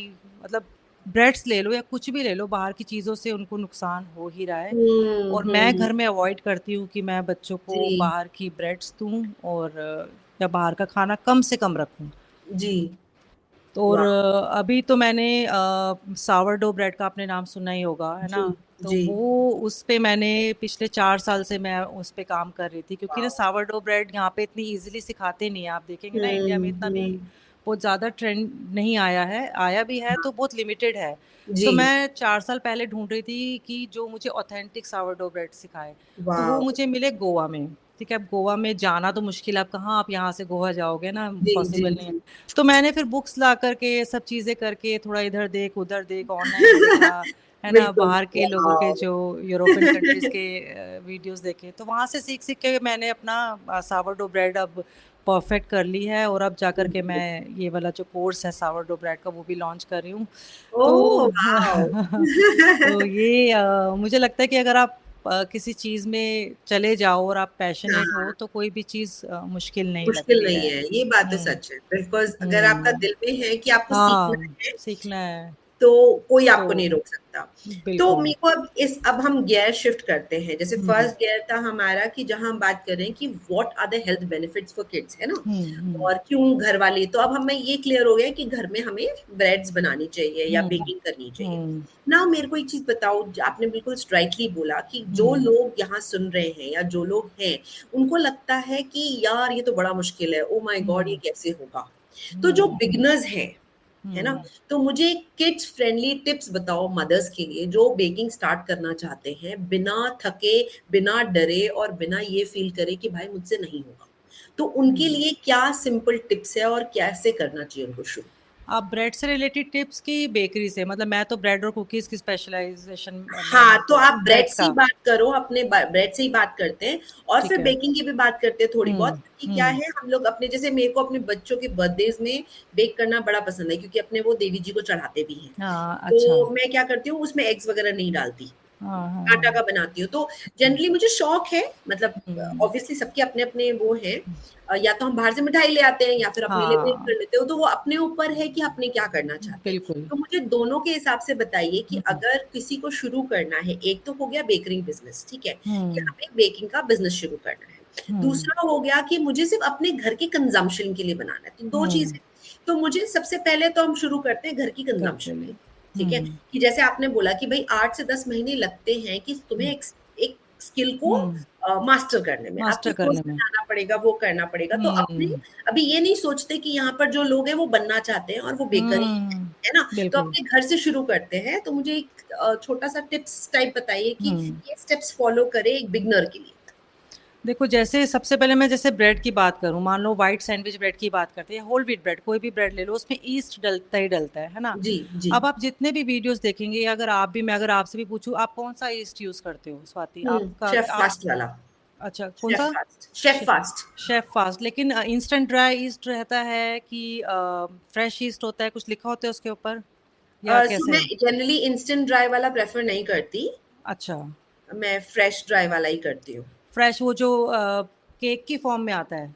मतलब ब्रेड्स ले लो या कुछ भी ले लो, बाहर की चीज़ों से उनको नुकसान हो ही रहा है। हुँ, और मैं हुँ, घर में अवॉइड करती हूँ कि मैं बच्चों को जी, बाहर की ब्रेड्स दूँ और या बाहर का खाना कम से कम रखूँ। जी, तो और वाह! अभी तो मैंने सावरडो ब्रेड का आपने नाम सुना ही होगा, है जी, ना? तो जी, वो उस पे मैंने पिछले 4 साल से मैं उस पे काम कर रही थी, क्योंकि ना वाओ! सावरडो ब्रेड यहाँ पे इतनी ईज़िली सिखाते नहीं हैं। आप देखेंगे ना इंडिया में हुँ, इतना भी हुँ, बहुत ज़्यादा ट्रेंड नहीं आया है, आया भी है हाँ, तो बहुत लिमिटेड है। तो जी, मैं 4 साल पहले ढूँढ रही थी कि जो मुझे ऑथेंटिक सावरडो ब्रेड सिखाए, तो वो वाओ! मुझे मिले गोवा में। ठीक है, अब गोवा में जाना तो मुश्किल है, अब कहाँ आप यहाँ से गोवा जाओगे ना, जी, जी, पॉसिबल नहीं है। जी। तो मैंने फिर बुक्स ला कर के सब चीज़ें करके थोड़ा इधर देख, उधर देख, ऑनलाइन देखा, है ना? बिल्कुल, बाहर के लोगों के वाओ! जो यूरोपियन कंट्रीज़ के वीडियोज़ देखे, तो वहाँ से सीख-सीख के मैंने अपना सावरडो ब्रेड अब परफेक्ट कर ली है और अब जाकर के मैं ये वाला जो कोर्स है सावरडो ब्रेड का वो भी लॉन्च कर रही हूँ। ओह, तो वाओ! तो ये मुझे लगता है कि अगर आप किसी चीज़ में चले जाओ और आप पैशनेट हो, हाँ, तो कोई भी चीज़ मुश्किल नहीं मुश्किल लगती नहीं है। है, ये बात तो हुँ, सच है। बिकॉज़ अगर आपका हुँ। दिल में है कि आपको सीखना हाँ, है, सीखना है, तो कोई तो आपको नहीं रोक सकता। तो बिल्कुल। मेरे को अब हम गियर शिफ्ट करते हैं। जैसे हुँ, फर्स्ट गियर था हमारा कि जहाँ हम बात कर रहे हैं कि what are the health benefits for kids, है ना? हुँ, हुँ, और क्यों घर वाले, तो अब हमें ये क्लियर हो गया कि घर में हमें ब्रेड्स बनानी चाहिए या हुँ, बेकिंग करनी चाहिए। हुँ, नाउ मेरे को एक चीज़ बताओ, आपने बिल्कुल स्ट्राइटली बोला कि जो हुँ, लोग यहाँ सुन रहे हैं या जो लोग हैं, उनको लगता है कि यार ये तो बड़ा मुश्किल है, ओह माय गॉड ये हुँ, कैसे होगा? तो जो हुँ, बिगिनर्स हैं, है ना? हुँ। तो मुझे किड्स फ्रेंडली टिप्स बताओ मदर्स के लिए जो बेकिंग स्टार्ट करना चाहते हैं, बिना थके, बिना डरे और बिना ये फ़ील करे कि भाई मुझसे नहीं होगा। तो उनके हुँ। लिए क्या सिंपल टिप्स है और कैसे करना चाहिए उनको शुरू? आप ब्रेड से रिलेटेड टिप्स की बेकरी से? मतलब मैं तो ब्रेड और कुकीज़ की स्पेशलाइज़ेशन में हाँ, हूँ, तो तो आप ब्रेड ब्रेड से ही का, बात करो, अपने ब ब्रेड से ही बात करते हैं और ठीक फिर है। बेकिंग की भी बात करते हैं थोड़ी बहुत, हुँ, क्योंकि क्या हुँ। है हम लोग अपने, जैसे मेरे को अपने बच्चों के बर्थडेज़ में बेक करना बड़ा पसंद है, क्योंकि अपने वो देवी जी को चढ़ाते भी हैं। हाँ, अच्छा। तो मैं क्या करती हूँ, उसमें एग्स वगैरह नहीं डालती, हाँ, हाँ, आटा हाँ। का बनाती हूँ। तो जनरली मुझे शौक है, मतलब हुँ, ऑब्वियसली सबके अपने-अपने वो हैं, या तो हम बाहर से मिठाई ले आते हैं या फिर अपने लिए बेक हाँ, कर लेते हो, तो वो अपने ऊपर है कि आपने क्या करना चाहते हैं। बिल्कुल। तो मुझे दोनों के हिसाब से बताइए कि हुँ, अगर किसी को शुरू करना है, एक तो हो गया बेकरी बिज़नेस, ठीक है? कि हुँ, हमें बेकिंग का बिज़नेस शुरू करना है। हुँ, दूसरा हो गया कि मुझे सिर्फ़ अपने घर के कंज़म्पशन के लिए बनाना है, तो 2 हुँ, चीज़ें। तो मुझे सबसे पहले तो हम शुरू करते हैं घर की घर कंज़म्पशन के की, लिए। ठीक है? हुँ, कि जैसे आपने बोला कि भई 8 से 10 महीने लगते हैं कि तुम्हें हुँ, एक स्किल को हुँ, मास्टर करने में। आपको मास्टर कोर्स करने में। में जाना पड़ेगा, वो करना पड़ेगा। तो अपने हुँ, अभी ये नहीं सोचते कि यहाँ पर जो लोग हैं वो बनना चाहते हैं और वो बेकर ही हुँ, है ना? तो बिल्कुल। अपने घर से शुरू करते हैं। तो मुझे एक छोटा-सा टिप्स टाइप बताइए कि हुँ। ये स्टेप्स फॉलो करें एक बिगिनर के लिए। देखो, जैसे सबसे पहले मैं जैसे ब्रेड की बात करूँ, मान लो व्हाइट सैंडविच ब्रेड की बात करते हैं, होल व्हीट ब्रेड, कोई भी ब्रेड ले लो, उसमें ईस्ट डलता ही डलता है ना? जी, जी। अब आप जितने भी वीडियोज़ देखेंगे, अगर आप भी मैं अगर आपसे भी पूछूँ, आप कौन-सा ईस्ट यूज़ करते हो स्वाति? हुँ, आपका शेफ़ आप फास्ट वाला। अच्छा, शेफ़ कौन-सा? फास्ट, शेफ़ शे फास्ट। शेफ़ फ़ास्ट, लेकिन इंस्टेंट ड्राई ईस्ट रहता है कि फ्रेश ईस्ट होता है, कुछ लिखा होता है उसके ऊपर या सो मैं कैसे? जनरली इंस्टेंट ड्राई वाला प्रेफ़र नहीं करती। अच्छा। मैं फ्रेश ड्राई वाला ही करती हूँ। फ्रेश वो जो केक की फॉर्म में आता है,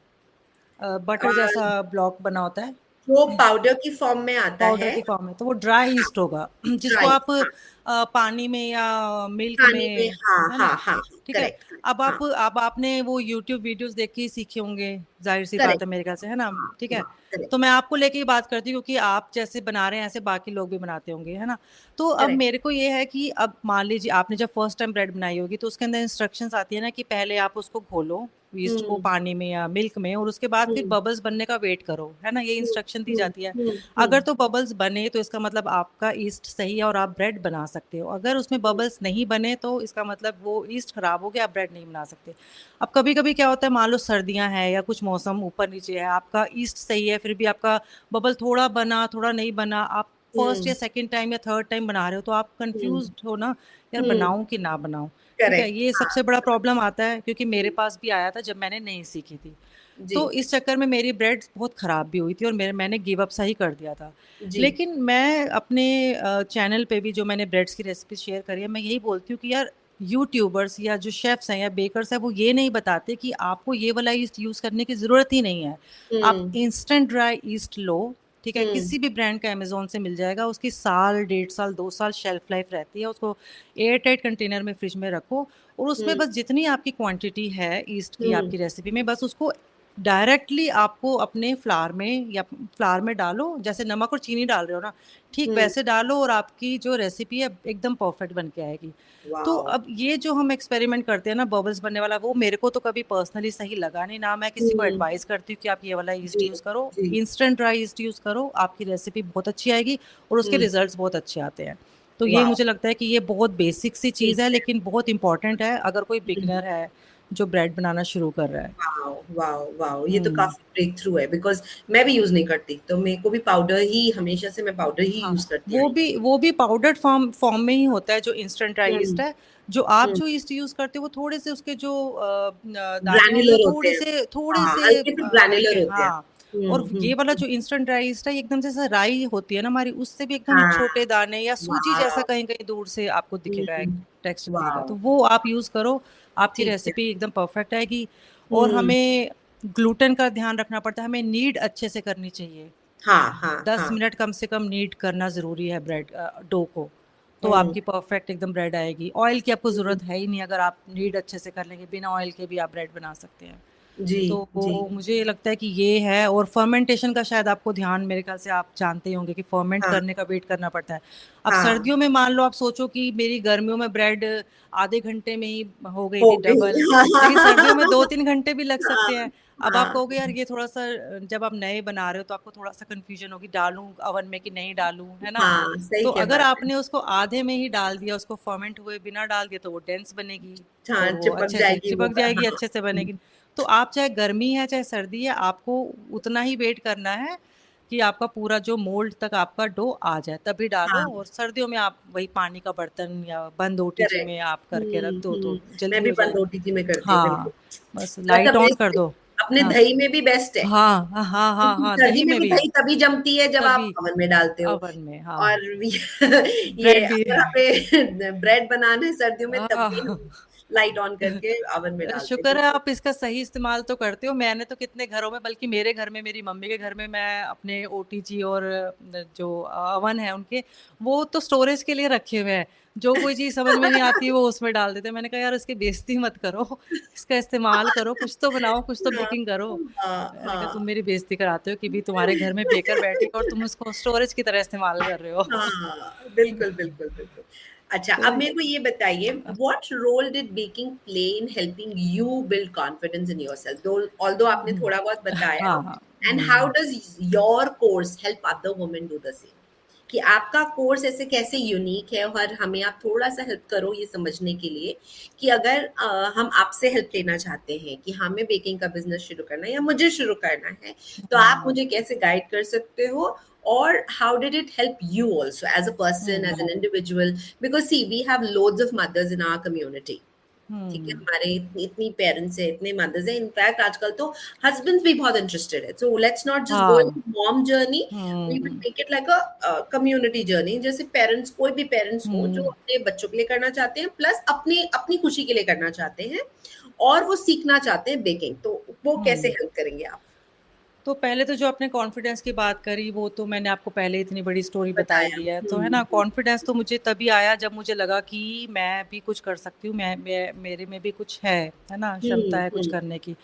बटर अ, जैसा ब्लॉक बना होता है, जो पाउडर की फॉर्म में आता पाउडर है। की फॉर्म में, तो वो ड्राई हाँ, ईस्ट होगा जिसको ड्राई, आप हाँ, पानी में या मिल्क पानी में, में, हाँ, है हाँ, ना? हाँ, ठीक है। करेक्ट, हाँ, अब आपने वो यूट्यूब वीडियोस देख के ही सीखे होंगे, जाहिर सी बात करेक्ट, है मेरे ख्याल से, है ना? हाँ, ठीक है। हाँ, करेक्ट, तो मैं आपको लेके ही बात करती हूँ, क्योंकि आप जैसे बना रहे हैं ऐसे बाकी लोग भी बनाते होंगे, है ना? तो अब करेक्ट। मेरे को ये है कि अब मान लीजिए आपने जब फर्स्ट टाइम ब्रेड बनाई होगी, तो उसके अंदर इंस्ट्रक्शंस आती है ना कि पहले आप उसको घोलो ईस्ट को हुँ, पानी में या मिल्क में, और उसके बाद फिर हुँ, बबल्स बनने का वेट करो, है ना? ये हुँ, इंस्ट्रक्शन दी हुँ, जाती है। हुँ, अगर हुँ, तो बबल्स बने तो इसका मतलब आपका ईस्ट सही है और आप ब्रेड बना सकते हो। अगर उसमें हुँ, बबल्स नहीं बने तो इसका मतलब वो ईस्ट खराब हो गया, आप ब्रेड नहीं बना सकते। अब कभी-कभी क्या होता है, मान लो सर्दियाँ हैं या कुछ मौसम ऊपर-नीचे है, आपका ईस्ट सही है, फिर भी आपका बबल थोड़ा बना, थोड़ा नहीं बना, आप फर्स्ट या हुँ, सेकंड टाइम या थर्ड टाइम बना रहे हो, तो आप हुँ, कन्फ्यूज़्ड हो ना, यार हुँ, बनाऊँ कि ना बनाऊँ? ठीक है, करेक्ट, ये हाँ, सबसे बड़ा प्रॉब्लम आता है, क्योंकि मेरे पास भी आया था जब मैंने नहीं सीखी थी। जी, तो इस चक्कर में मेरी ब्रेड बहुत ख़राब भी हुई थी और मैंने गिव अप सा ही कर दिया था। जी, लेकिन मैं अपने चैनल पे भी जो मैंने ब्रेड्स की रेसिपी शेयर करी है, मैं यही बोलती हूँ कि यार यूट्यूबर्स या जो शेफ़्स हैं या बेकर्स हैं, वो ये नहीं बताते कि आपको ये वाला ईस्ट यूज़ करने की ज़रूरत ही नहीं है। आप हुँ, इंस्टेंट ड्राई ईस्ट लो, ठीक है? हुँ, किसी भी ब्रांड का अमेज़न से मिल जाएगा, उसकी साल, डेढ़ साल, 2 साल शेल्फ लाइफ़ रहती है। उसको एयर टाइट कंटेनर में फ्रिज में रखो और उसमें हुँ, बस जितनी आपकी क्वांटिटी है ईस्ट की हुँ, आपकी रेसिपी में, बस उसको डायरेक्टली आपको अपने फ्लावर में या फ्लावर में डालो, जैसे नमक और चीनी डाल रहे हो ना, ठीक हुँ, वैसे डालो और आपकी जो रेसिपी है एकदम परफेक्ट बन के आएगी। तो वॉव! अब ये जो हम एक्सपेरिमेंट करते हैं ना बबल्स बनने वाला, वो मेरे को तो कभी पर्सनली सही लगा नहीं, ना मैं किसी को हुँ, एडवाइस करती हूँ कि आप ये वाला ईस्ट जी, यूज़ करो, जी, इंस्टेंट ड्राई ईस्ट यूज़ करो, आपकी रेसिपी बहुत अच्छी आएगी और उसके हुँ, रिजल्ट्स बहुत अच्छे आते हैं। तो ये वॉव! मुझे लगता है कि ये बहुत बेसिक सी ठीक चीज़ है, है, लेकिन बहुत इंपॉर्टेंट है अगर कोई हुँ। बिगिनर है जो ब्रेड बनाना शुरू कर रहा है। वाओ! वाओ! वाओ! ये तो हुँ। काफ़ी ब्रेक थ्रू है बिकॉज़ मैं भी यूज़ नहीं करती, तो मेरे को भी पाउडर ही हमेशा से मैं पाउडर ही हाँ, यूज़ करती आई हूँ। वो भी पाउडर्ड फॉर्म फॉर्म में ही होता है जो इंस्टेंट ड्राई हुँ, ईस्ट है। जो आप हुँ, जो ईस्ट यूज़ करते हो वो थोड़े से उसके जो दाने होंगे वो ग्रैन्युलर होते हैं। थोड़े हाँ, से हल्के से ग्रैन्युलर हल्के, होते हैं। हाँ। हुँ, और हुँ, ये वाला हुँ। जो इंस्टेंट ड्राई ईस्ट है, ये एकदम जैसे राई होती है ना हमारी, उससे भी एकदम हाँ, छोटे दाने या सूजी जैसा वाओ! कहीं-कहीं दूर से आपको दिखेगा, एक हुँ, टेक्सचर दिखेगा। वाओ! तो वो आप यूज़ करो, आपकी ठीक है। रेसिपी एकदम परफेक्ट आएगी। और हुँ, हमें ग्लूटेन का ध्यान रखना पड़ता है, हमें नीड अच्छे से करनी चाहिए। हाँ, हाँ, 10 हाँ। मिनट कम से कम नीड करना ज़रूरी है डो को, तो हुँ, आपकी परफेक्ट एकदम ब्रेड आएगी। ऑयल की आपको हुँ, ज़रूरत है ही नहीं, अगर आप नीड अच्छे से कर लेंगे, बिना ऑयल के भी आप ब्रेड बना सकते हैं। जी, तो जी। वो मुझे लगता है कि ये है। और फर्मेंटेशन का शायद आपको ध्यान, मेरे ख़्याल से आप जानते ही होंगे कि फर्मेंट हाँ, करने का वेट करना पड़ता है। अब हाँ, सर्दियों में मान लो आप सोचो कि मेरी गर्मियों में ब्रेड आधे घंटे में ही हो गई हो थी गई। डबल, लेकिन सर्दियों में 2-3 घंटे भी लग हाँ, सकते हैं। अब आप हाँ, कहोगे यार ये थोड़ा-सा जब आप नए बना रहे हो तो आपको थोड़ा-सा कन्फ्यूज़न होगी, डालूँ ओवन में कि नहीं डालूँ, है ना? हाँ, सही तो क्या अगर बात है। आपने उसको आधे में ही डाल दिया, उसको फर्मेंट हुए बिना डाल दिया, तो वो डेंस बनेगी हाँ, और वो चिपक अच्छे से जाएगी वो चिपक जाएगी, हाँ। अच्छे से हुँ, बनेगी। तो आप चाहे गर्मी है, चाहे सर्दी है, आपको उतना ही वेट करना है कि आपका पूरा जो मोल्ड तक आपका डो आ जाए, तभी डालो। हाँ। और सर्दियों में आप वही पानी का बर्तन या बंद ओटीजी करेक्ट। में आप करके रख हुँ, दो, हुँ। तो मैं जल्दी भी हो बंद जाएगी। ओटीजी में करती हूँ, बिल्कुल। हाँ, बस प्लस लाइट ऑन कर अपने दो। अपने हाँ, दही में भी बेस्ट है, हाँ, हाँ, हाँ, हाँ, क्योंकि हाँ, दही सर्दी में में भी भी, दही तभी जमती है जब आप तभी ओवन में डालते हो ओवन में, हाँ। और ये ब्रेड भी अगर हमें ब्रेड बनाना है सर्दियों में तब भी आह! हम लाइट ऑन करके ओवन में डालते हैं, शुक्र है बिल्कुल। आप इसका सही इस्तेमाल तो करते हो। मैंने तो कितने घरों में, बल्कि मेरे घर में, मेरी मम्मी के घर में, मैं अपने ओटीजी और जो ओवन है उनके, वो तो स्टोरेज के लिए रखे हुए हैं। जो कोई चीज़ समझ में नहीं आती वो उसमें डाल देते हैं। मैंने कहा यार इसकी बेइज़्ज़ती मत करो, इसका इस्तेमाल करो, कुछ तो बनाओ, कुछ तो हाँ, बेकिंग करो। हाँ, मैंने कहा तुम हाँ। मेरी बेइज़्ज़ती कराते हो कि भी तुम्हारे घर में बेकर बैठी है और तुम उसको स्टोरेज की तरह इस्तेमाल कर रहे हो। हाँ, बिल्कुल, बिल्कुल, बिल्कुल। अच्छा, तो अब मेरे को ये बताइए what role did baking play in helping you build confidence in yourself? Though although आपने थोड़ा बहुत बताया हाँ, हाँ। And how does your course help other women do the same? कि आपका कोर्स ऐसे कैसे यूनिक है और हमें आप थोड़ा-सा हेल्प करो ये समझने के लिए कि अगर हम आपसे हेल्प लेना चाहते हैं कि हमें बेकिंग का बिज़नेस शुरू करना है या मुझे शुरू करना है, तो आप हुँ, मुझे कैसे गाइड कर सकते हो or how did it help you also as a person, as hmm, an individual? Because see, we have loads of mothers in our community. ठीक है, हुँ, हमारे इतनी इतनी पेरेंट्स है, इतने मदर्स हैं, इनफैक्ट आजकल तो हस्बैंड्स भी बहुत इंटरेस्टेड है, so let's not just go हाँ, in mom journey, we will hmm, make it like a community journey, जैसे पेरेंट्स, कोई भी पेरेंट्स हो जो हुँ, अपने बच्चों के लिए करना चाहते हैं, प्लस अपने अपनी खुशी के लिए करना चाहते हैं, और वो सीखना चाहते हैं बेकिंग, तो वो कैसे हुँ। हेल्प करेंगे आप? तो पहले तो जो आपने कॉन्फिडेंस की बात करी, वो तो मैंने आपको पहले इतनी बड़ी स्टोरी बता ही बताया। दी है। तो है ना, कॉन्फिडेंस तो मुझे तभी आया जब मुझे लगा कि मैं भी कुछ कर सकती हूँ, मैं मेरे में भी कुछ है ना? क्षमता हुँ, है कुछ हुँ, करने की।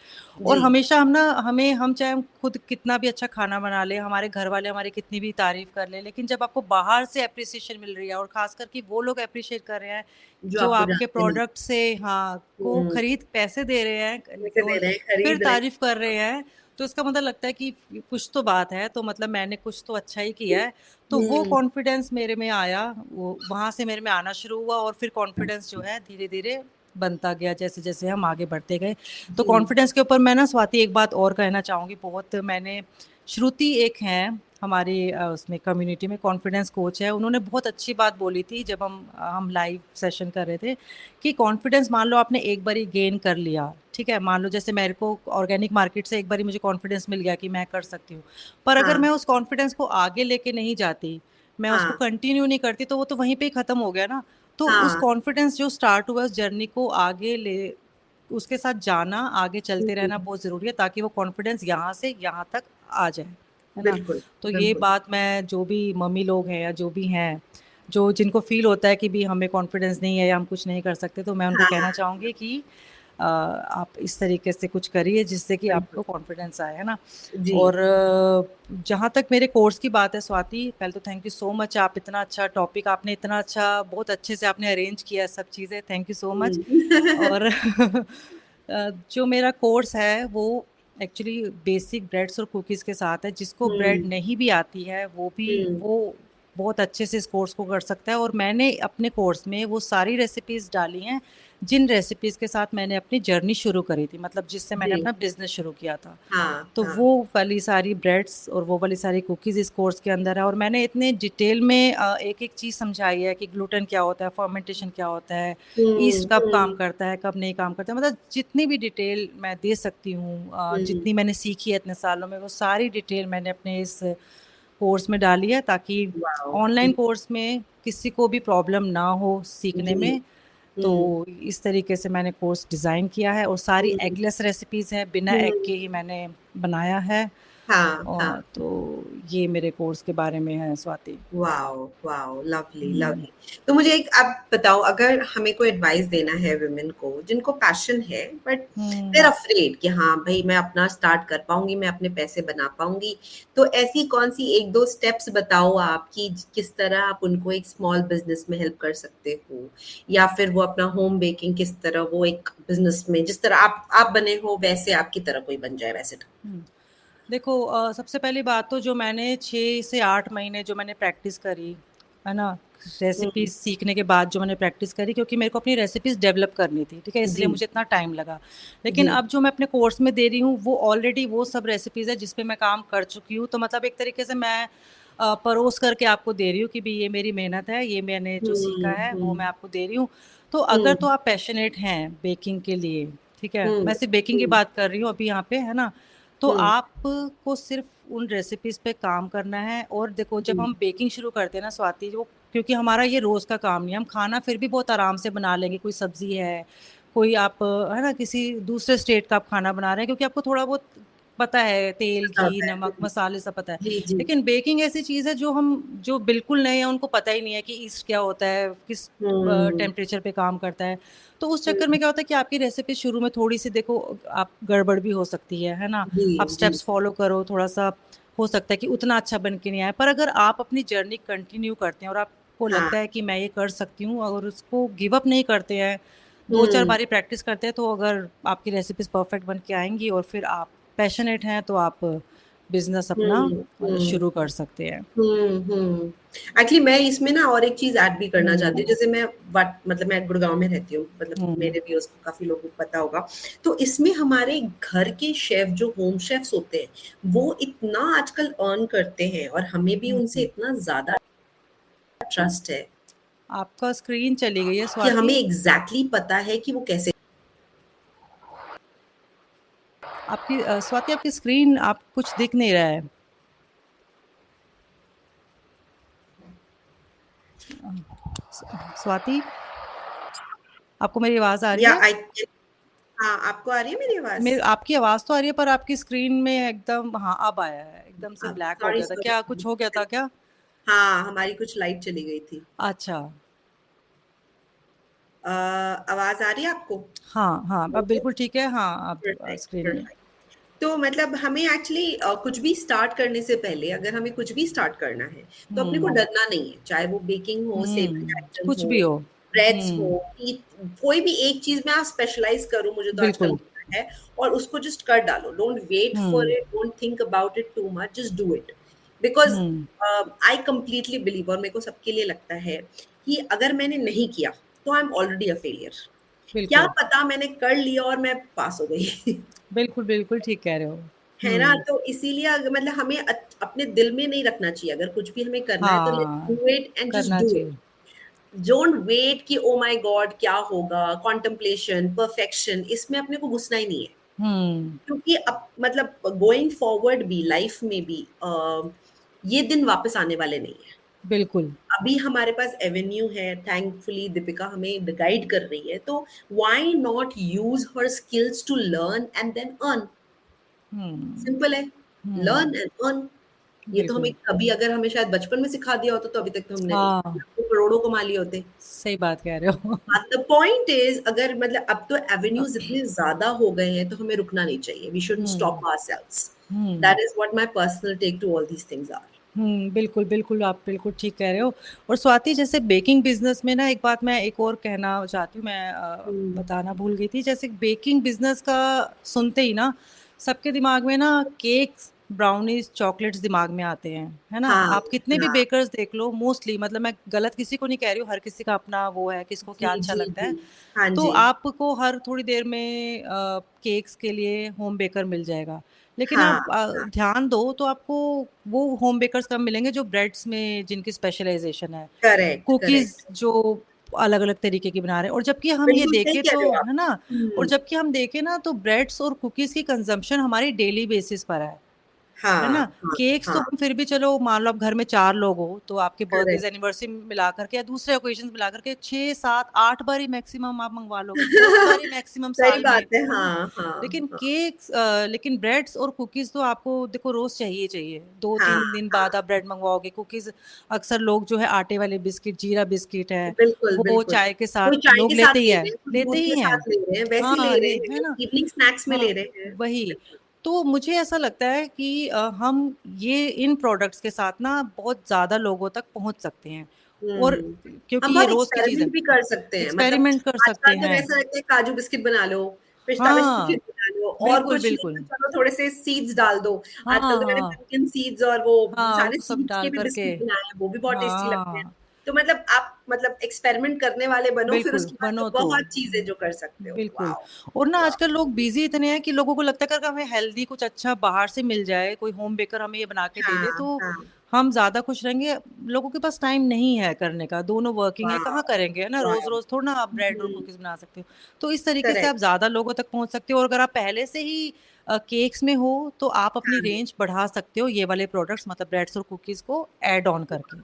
और जी, हमेशा हम चाहे हम खुद कितना भी अच्छा खाना बना लें, हमारे घर वाले हमारी कितनी भी तारीफ़ कर लें, लेकिन जब आपको बाहर से एप्रिसिएशन मिल रही है और ख़ासकर कि वो लोग एप्रिशिएट कर रहे हैं, जो जो आपको आपके जानते नहीं। प्रोडक्ट से हाँ, को हुँ, खरीद पैसे दे रहे हैं पैसे दे और रहे हैं, फिर खरीद रहे तारीफ़ कर रहे हैं, तो इसका मतलब लगता है कि कुछ तो बात है, तो मतलब मैंने कुछ तो अच्छा ही किया है। तो वो हैं। कॉन्फिडेंस मेरे में आया, वो वहाँ से मेरे में आना शुरू हुआ और फिर कॉन्फिडेंस जो है धीरे-धीरे बनता गया जैसे-जैसे हम आगे बढ़ते गए। तो जी, कॉन्फिडेंस के ऊपर मैं ना स्वाति एक बात और कहना चाहूँगी, बहुत मैंने श्रुति एक हैं हमारी उसमें कम्युनिटी में कॉन्फिडेंस कोच है, उन्होंने बहुत अच्छी बात बोली थी जब हम लाइव सेशन कर रहे थे कि कॉन्फिडेंस मान लो आपने एक बारी गेन कर लिया, ठीक है? मान लो जैसे मेरे को ऑर्गेनिक मार्केट से एक बारी मुझे कॉन्फिडेंस मिल गया कि मैं कर सकती हूँ। पर अगर हाँ, मैं उस कॉन्फिडेंस को आगे लेके नहीं जाती, मैं उसको हाँ, कंटिन्यू नहीं करती, तो वो तो वहीं पे ही खत्म हो गया ना। तो उस हाँ, कॉन्फिडेंस जो स्टार्ट हुआ उस जर्नी को आगे ले उसके साथ जाना, आगे चलते हुँ, रहना बहुत ज़रूरी है ताकि वो कॉन्फिडेंस यहाँ से यहाँ तक आ जाए, है ना? बिल्कुल, तो ये बिल्कुल। बात मैं जो भी मम्मी लोग हैं या जो भी हैं, जो जिनको फ़ील होता है कि भई हमें कॉन्फिडेंस नहीं है या हम कुछ नहीं कर सकते, तो मैं उनको हाँ, कहना चाहूँगी कि आप इस तरीके से कुछ करिए जिससे कि बिल्कुल। आपको कॉन्फिडेंस आए, है ना? जी, और जहाँ तक मेरे कोर्स की बात है स्वाति, पहले तो थैंक यू सो मच, आप इतना अच्छा टॉपिक आपने इतना अच्छा बहुत अच्छे से आपने अरेंज किया है सब चीज़ें, थैंक यू सो मच। हुँ। और जो मेरा कोर्स है वो एक्चुअली बेसिक ब्रेड्स और कुकीज़ के साथ है, जिसको ब्रेड हुँ, नहीं भी आती है हुँ, वो बहुत अच्छे से इस कोर्स को कर सकता है और मैंने अपने कोर्स में वो सारी रेसिपीज़ डाली हैं, जिन रेसिपीज़ के साथ मैंने अपनी जर्नी शुरू करी थी, मतलब जिससे मैंने जी, अपना बिज़नेस शुरू किया था। हाँ, तो हाँ। वो वाली सारी ब्रेड्स और वो वाली सारी कुकीज़ इस कोर्स के अंदर है और मैंने इतने डिटेल में एक-एक चीज़ समझाई है कि ग्लूटेन क्या होता है, फर्मेंटेशन क्या होता है, हुँ, ईस्ट कब काम हुँ, करता है, कब नहीं काम करता है, मतलब जितनी भी डिटेल मैं दे सकती हूँ हुँ, जितनी मैंने सीखी है इतने सालों में, वो सारी डिटेल मैंने अपने इस कोर्स में डाली है ताकि वाओ! ऑनलाइन कोर्स में किसी को भी प्रॉब्लम ना हो सीखने जी, में। तो हुँ, इस तरीके से मैंने कोर्स डिज़ाइन किया है और सारी हुँ, एगलेस रेसिपीज़ हैं, बिना एग हुँ, के ही मैंने बनाया है। हाँ, हाँ। तो ये मेरे कोर्स के बारे में है स्वाति। वाओ! वाओ! लवली, हुँ, लवली। तो मुझे एक आप बताओ, अगर हमें कोई एडवाइस देना है वुमेन को जिनको पैशन है बट दे आर हुँ। अफ्रेड कि हाँ, भई मैं अपना स्टार्ट कर पाऊँगी, मैं अपने पैसे बना पाऊँगी। तो ऐसी कौन-सी 1-2 स्टेप्स बताओ आप कि किस तरह आप उनको एक स्मॉल बिज़नेस में हेल्प कर सकते हो? या फिर वो अपना होम बेकिंग किस तरह वो एक बिज़नेस में जिस तरह आप बने हो वैसे आपकी तरह कोई बन जाए वैसे? हुँ। देखो सबसे पहली बात तो जो मैंने 6 से 8 महीने जो मैंने प्रैक्टिस करी, है ना? हुँ, रेसिपीज़ सीखने के बाद जो मैंने प्रैक्टिस करी क्योंकि मेरे को अपनी रेसिपीज़ डेवलप करनी थी, ठीक है? इसलिए जी, मुझे इतना टाइम लगा। लेकिन जी। अब जो मैं अपने कोर्स में दे रही हूँ, वो ऑलरेडी वो सब रेसिपीज़ है जिस पे मैं काम कर चुकी हूँ। तो मतलब एक तरीके से मैं परोस करके आपको दे रही हूँ कि भई ये मेरी मेहनत है, ये मैंने जो सीखा हुँ, है, वो मैं हुँ, आपको दे रही हूँ। तो अगर हुँ, तो आप पैशनेट हैं बेकिंग के लिए, ठीक है? हुँ, मैं सिर्फ़ बेकिंग की हुँ, बात कर रही हूँ अभी यहाँ पे, है ना? तो हुँ, आपको सिर्फ़ उन रेसिपीज़ पे काम करना है और देखो जब हुँ। हम बेकिंग शुरू करते हैं ना स्वाति वो क्योंकि हमारा ये रोज़ का काम नहीं है, हम खाना फिर भी बहुत आराम से बना लेंगे, कोई सब्ज़ी है, कोई आप है ना, किसी दूसरे स्टेट का आप खाना बना रहे हैं क्योंकि आपको थोड़ा बहुत पता है, तेल, पता घी, होता है। नमक, हुँ। मसाले सब पता है। जी, जी। लेकिन बेकिंग ऐसी चीज़ है जो बिल्कुल नए हैं, उनको पता ही नहीं है कि ईस्ट क्या होता है, किस हुँ, टेम्परेचर पे काम करता है। तो उस चक्कर हुँ। में क्या होता है कि आपकी रेसिपी शुरू में थोड़ी-सी देखो आप गड़बड़ भी हो सकती है ना? जी, आप जी। स्टेप्स फ़ॉलो करो, थोड़ा-सा हो सकता है कि उतना अच्छा बन के नहीं आए। पर अगर आप अपनी जर्नी कंटिन्यू करते हैं और आपको हाँ। लगता है कि मैं ये कर सकती हूँ और उसको गिव अप नहीं करते हैं, 2-4 हुँ, बारी प्रैक्टिस करते हैं, तो अगर आपकी रेसिपीज़ परफेक्ट बन के आएँगी और फिर आप पैशनेट हैं, तो आप बिज़नेस अपना हुँ, हुँ, शुरू कर सकते हैं। हुँ, हुँ। एक्चुअली मैं इसमें ना और एक चीज़ ऐड भी करना चाहती हूँ, हुँ, जैसे मैं वट मतलब मैं गुड़गाँव में रहती हूँ, मतलब हुँ, मेरे व्यूअर्स को काफ़ी लोगों को पता होगा। तो इसमें हमारे घर के शेफ़ जो होम शेफ़्स होते हैं, वो इतना आजकल अर्न करते हैं और हमें भी उनसे हुँ। इतना ज़्यादा ट्रस्ट है आपका स्क्रीन चली गई है कि हमें स्वाति। एग्ज़ैक्टली पता है कि वो कैसे आपकी स्वाति, आपकी स्क्रीन आप कुछ दिख नहीं रहा है। स्वाति, आपको मेरी आवाज आ रही या है? आई हाँ, आपको आ रही है मेरी आवाज? मेरे आपकी आवाज तो आ रही है, पर आपकी स्क्रीन में एकदम, हाँ अब आया है, एकदम से ब्लैक हो सॉरी गया था। क्या सॉरी। कुछ हो गया था क्या? हाँ, हमारी कुछ लाइट चली गई थी। अच्छा। आवाज आ रही है आपको? हाँ हाँ, अब बिल्कुल ठीक है। हाँ, अब परफेक्ट स्क्रीन में। परफेक्ट। तो मतलब हमें एक्चुअली कुछ भी स्टार्ट करने से पहले, अगर हमें कुछ भी स्टार्ट करना है, तो अपने को हम्म। डरना नहीं है। चाहे वो बेकिंग हो, सेवरी आइटम कुछ हो, भी हो। ब्रेड्स हो, हम्म। कोई भी एक चीज में आप स्पेशलाइज करो, मुझे तो आजकल बिल्कुल। लगता है, और उसको जस्ट कर डालो। Don't wait for hmm. It, don't think about it too much, just do it. Because hmm. I completely believe, और मेरे को सबके लिए लगता है कि अगर मैंने नहीं किया तो I am already a failure. क्या बिल्कुल पता मैंने कर लिया और मैं पास हो गई। बिल्कुल बिल्कुल ठीक कह रहे हो। है ना? तो इसीलिए मतलब हमें अपने दिल में नहीं रखना चाहिए। अगर कुछ भी हमें करना है तो लेट्स हाँ, डू इट एंड जस्ट करना डू इट। चाहिए। डोंट वेट कि ओ माय गॉड क्या होगा, कॉन्टेम्पलेशन, परफेक्शन, इसमें अपने को घुसना ही नहीं है। हम्म। क्योंकि अब मतलब गोइंग फॉरवर्ड भी, लाइफ में भी ये दिन वापस आने वाले नहीं है। बिल्कुल। अभी हमारे पास एवेन्यू है, थैंकफुली दीपिका हमें गाइड कर रही है, तो why not use her skills to learn and then earn. Hmm. Simple है, हम्म। Learn and earn. ये तो हमें बिल्कुल। कभी, अगर हमें शायद बचपन में सिखा दिया होता तो अभी तक तो हमने हाँ, लाखों करोड़ों कमा लिए होते। सही बात कह रहे हो। द पॉइंट इज, अगर मतलब अब तो एवेन्यूज इतने ज्यादा हो गए हैं तो हमें रुकना नहीं चाहिए। We shouldn't hmm. Stop ourselves. Hmm. That is what my personal take to all these things are. बिल्कुल, बिल्कुल, आप बिल्कुल ठीक कह रहे हो। और स्वाति, जैसे बेकिंग बिज़नेस में ना, एक बात मैं एक और कहना चाहती हूँ, मैं बताना भूल गई थी। जैसे बेकिंग बिज़नेस का सुनते ही ना, सबके दिमाग में ना केक्स, ब्राउनीज़, चॉकलेट्स दिमाग में आते हैं, है ना? हाँ आप कितने भी हाँ। बेकर्स देख लो, मोस्टली, मतलब मैं गलत किसी को नहीं कह रही हूँ, हर किसी का अपना वो है, किसको क्या जी अच्छा जी लगता जी। है। हाँ तो जी। आपको हर थोड़ी देर में केक्स के लिए होम बेकर मिल जाएगा। लेकिन हाँ आप हाँ। ध्यान दो तो आपको वो होम बेकर्स कब मिलेंगे जो ब्रेड्स में जिनकी स्पेशलाइजेशन है, करेक्ट कुकीज़ करेक्ट। जो अलग-अलग तरीके की बना रहे हैं। और जबकि हम ये बिल्कुल सही देखें कह तो, रहे हो आप। है ना? और हम्म। जबकि हम देखें ना तो ब्रेड्स और कुकीज़ की कंज़म्पशन हमारी डेली बेसिस पर है ना? हाँ हाँ केक्स तो हाँ। हम फिर भी चलो, मान लो आप घर में 4 लोग हो, तो आपके बर्थडेज़, करेक्ट। एनिवर्सरी मिला कर के या दूसरे ओकेशंस मिला कर के 6, 7, 8 बार ही मैक्सिमम आप मँगवा लोगे, 10 बार ही मैक्सिमम सही साल में, बात है। है ना? हाँ हाँ लेकिन हाँ। केक्स लेकिन ब्रेड्स और कुकीज़ तो आपको देखो रोज़ चाहिए ही चाहिए। हाँ 2-3 दिन बाद हाँ। आप ब्रेड मँगवाओगे, कुकीज़ अक्सर लोग जो है आटे वाले बिस्किट, जीरा बिस्किट है, बिल्कुल, वो बिल्कुल। चाय के साथ कोई चाय के लोग साथ लेते ही ले हैं, रहे हैं, कोई लेते दूध ही के हैं। साथ ले रहे हैं, वैसे ही ले हाँ, रहे है हैं, ना? इवनिंग स्नैक्स में हाँ, ले रहे हैं। वही। बिल्कुल। तो मुझे ऐसा लगता है कि हम ये इन प्रोडक्ट्स के साथ ना बहुत ज़्यादा लोगों तक पहुँच सकते हैं। और हुँ। क्योंकि हम ये बहुत रोज़ की चीज़ है, एक्सपेरिमेंट भी कर सकते हैं। मतलब एक्सपेरिमेंट कर सकते आजकल तो हैं। वैसा लगता है, काजू बिस्किट बना लो, पिस्ता हाँ, बिस्किट बना लो, और बिल्कुल, कुछ नहीं तो बिल्कुल। चलो थोड़े से सीड्स डाल दो। हाँ, आजकल तो मैंने हाँ। पम्पकिन सीड्स और वो हाँ, सारे वो सब सीड्स के डाल भी कर के, बिस्किट बनाए हैं, वो भी बहुत टेस्टी लगते हैं। हाँ, तो मतलब आप मतलब एक्सपेरिमेंट करने वाले बनो, फिर बिल्कुल, उसके बाद बनो तो तो। बहुत चीज़ें जो कर सकते हो। बिल्कुल। वॉव! और ना वॉव! आजकल लोग बिज़ी इतने हैं कि लोगों को लगता है कि अगर हमें हेल्दी कुछ अच्छा बाहर से मिल जाए, कोई होम बेकर हमें ये बना के दे हाँ, दे, तो हाँ। हम ज़्यादा खुश रहेंगे। लोगों के पास टाइम नहीं है करने का, दोनों वर्किंग है, कहाँ वॉव! करेंगे, है ना? वॉव! रोज़-रोज़ थोड़ी ना आप ब्रेड और हुँ, कुकीज़ बना सकते हो। तो इस तरीके से आप करेक्ट। ज़्यादा लोगों तक पहुँच सकते हो, और अगर आप पहले से ही केक्स में हो, तो आप अपनी हाँ, रेंज बढ़ा सकते हो ये वाले प्रोडक्ट्स, मतलब ब्रेड्स और कुकीज़ को ऐड ऑन करके, है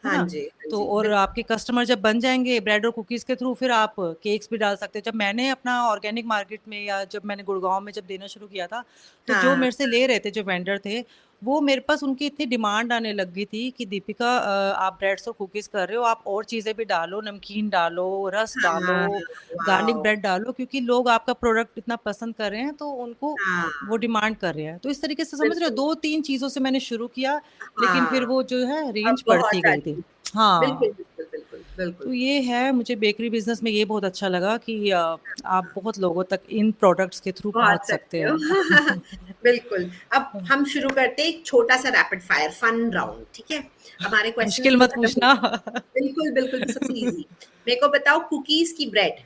हाँ ना? जी, हाँ तो जी, और बिल्कुल। आपके कस्टमर जब बन जाएँगे ब्रेड और कुकीज़ के थ्रू, फिर आप केक्स भी डाल सकते हो। जब मैंने अपना ऑर्गेनिक मार्केट में, या जब मैंने गुड़गाँव में जब देना शुरू किया था, तो जो हाँ, मेरे से ले रहे थे, जो वेंडर थे, वो मेरे पास उनकी इतनी डिमांड आने लग गई थी कि दीपिका, आप ब्रेड्स और कुकीज़ कर रहे हो, आप और चीज़ें भी डालो, नमकीन डालो, रस्क डालो, हाँ, गार्लिक वॉव! ब्रेड डालो, क्योंकि लोग आपका प्रोडक्ट इतना पसंद कर रहे हैं, तो उनको हाँ, वो डिमांड कर रहे हैं। तो इस तरीके से समझ रहे हो, बिल्कुल। 2-3 चीज़ों से मैंने शुरू किया, लेकिन हाँ, फिर वो जो है अब रेंज बहुत बढ़ती गई सारी। थी। हाँ। बिल्कुल, बिल्कुल, बिल्कुल, बिल्कुल। तो ये है, मुझे बेकरी बिज़नेस में ये बहुत अच्छा लगा कि आप बहुत लोगों तक इन प्रोडक्ट्स के थ्रू पहुँच पहुँच सकते सकते हो। हैं। बिल्कुल। अब हम शुरू करते हैं एक छोटा-सा रैपिड फायर फन राउंड, ठीक है? हमारे क्वेश्चंस मुश्किल भी मत खत्म हो पूछना। गए। बिल्कुल, बिल्कुल, तो सबसे ईज़ी। मेरे को बताओ, कुकीज़ की ब्रेड?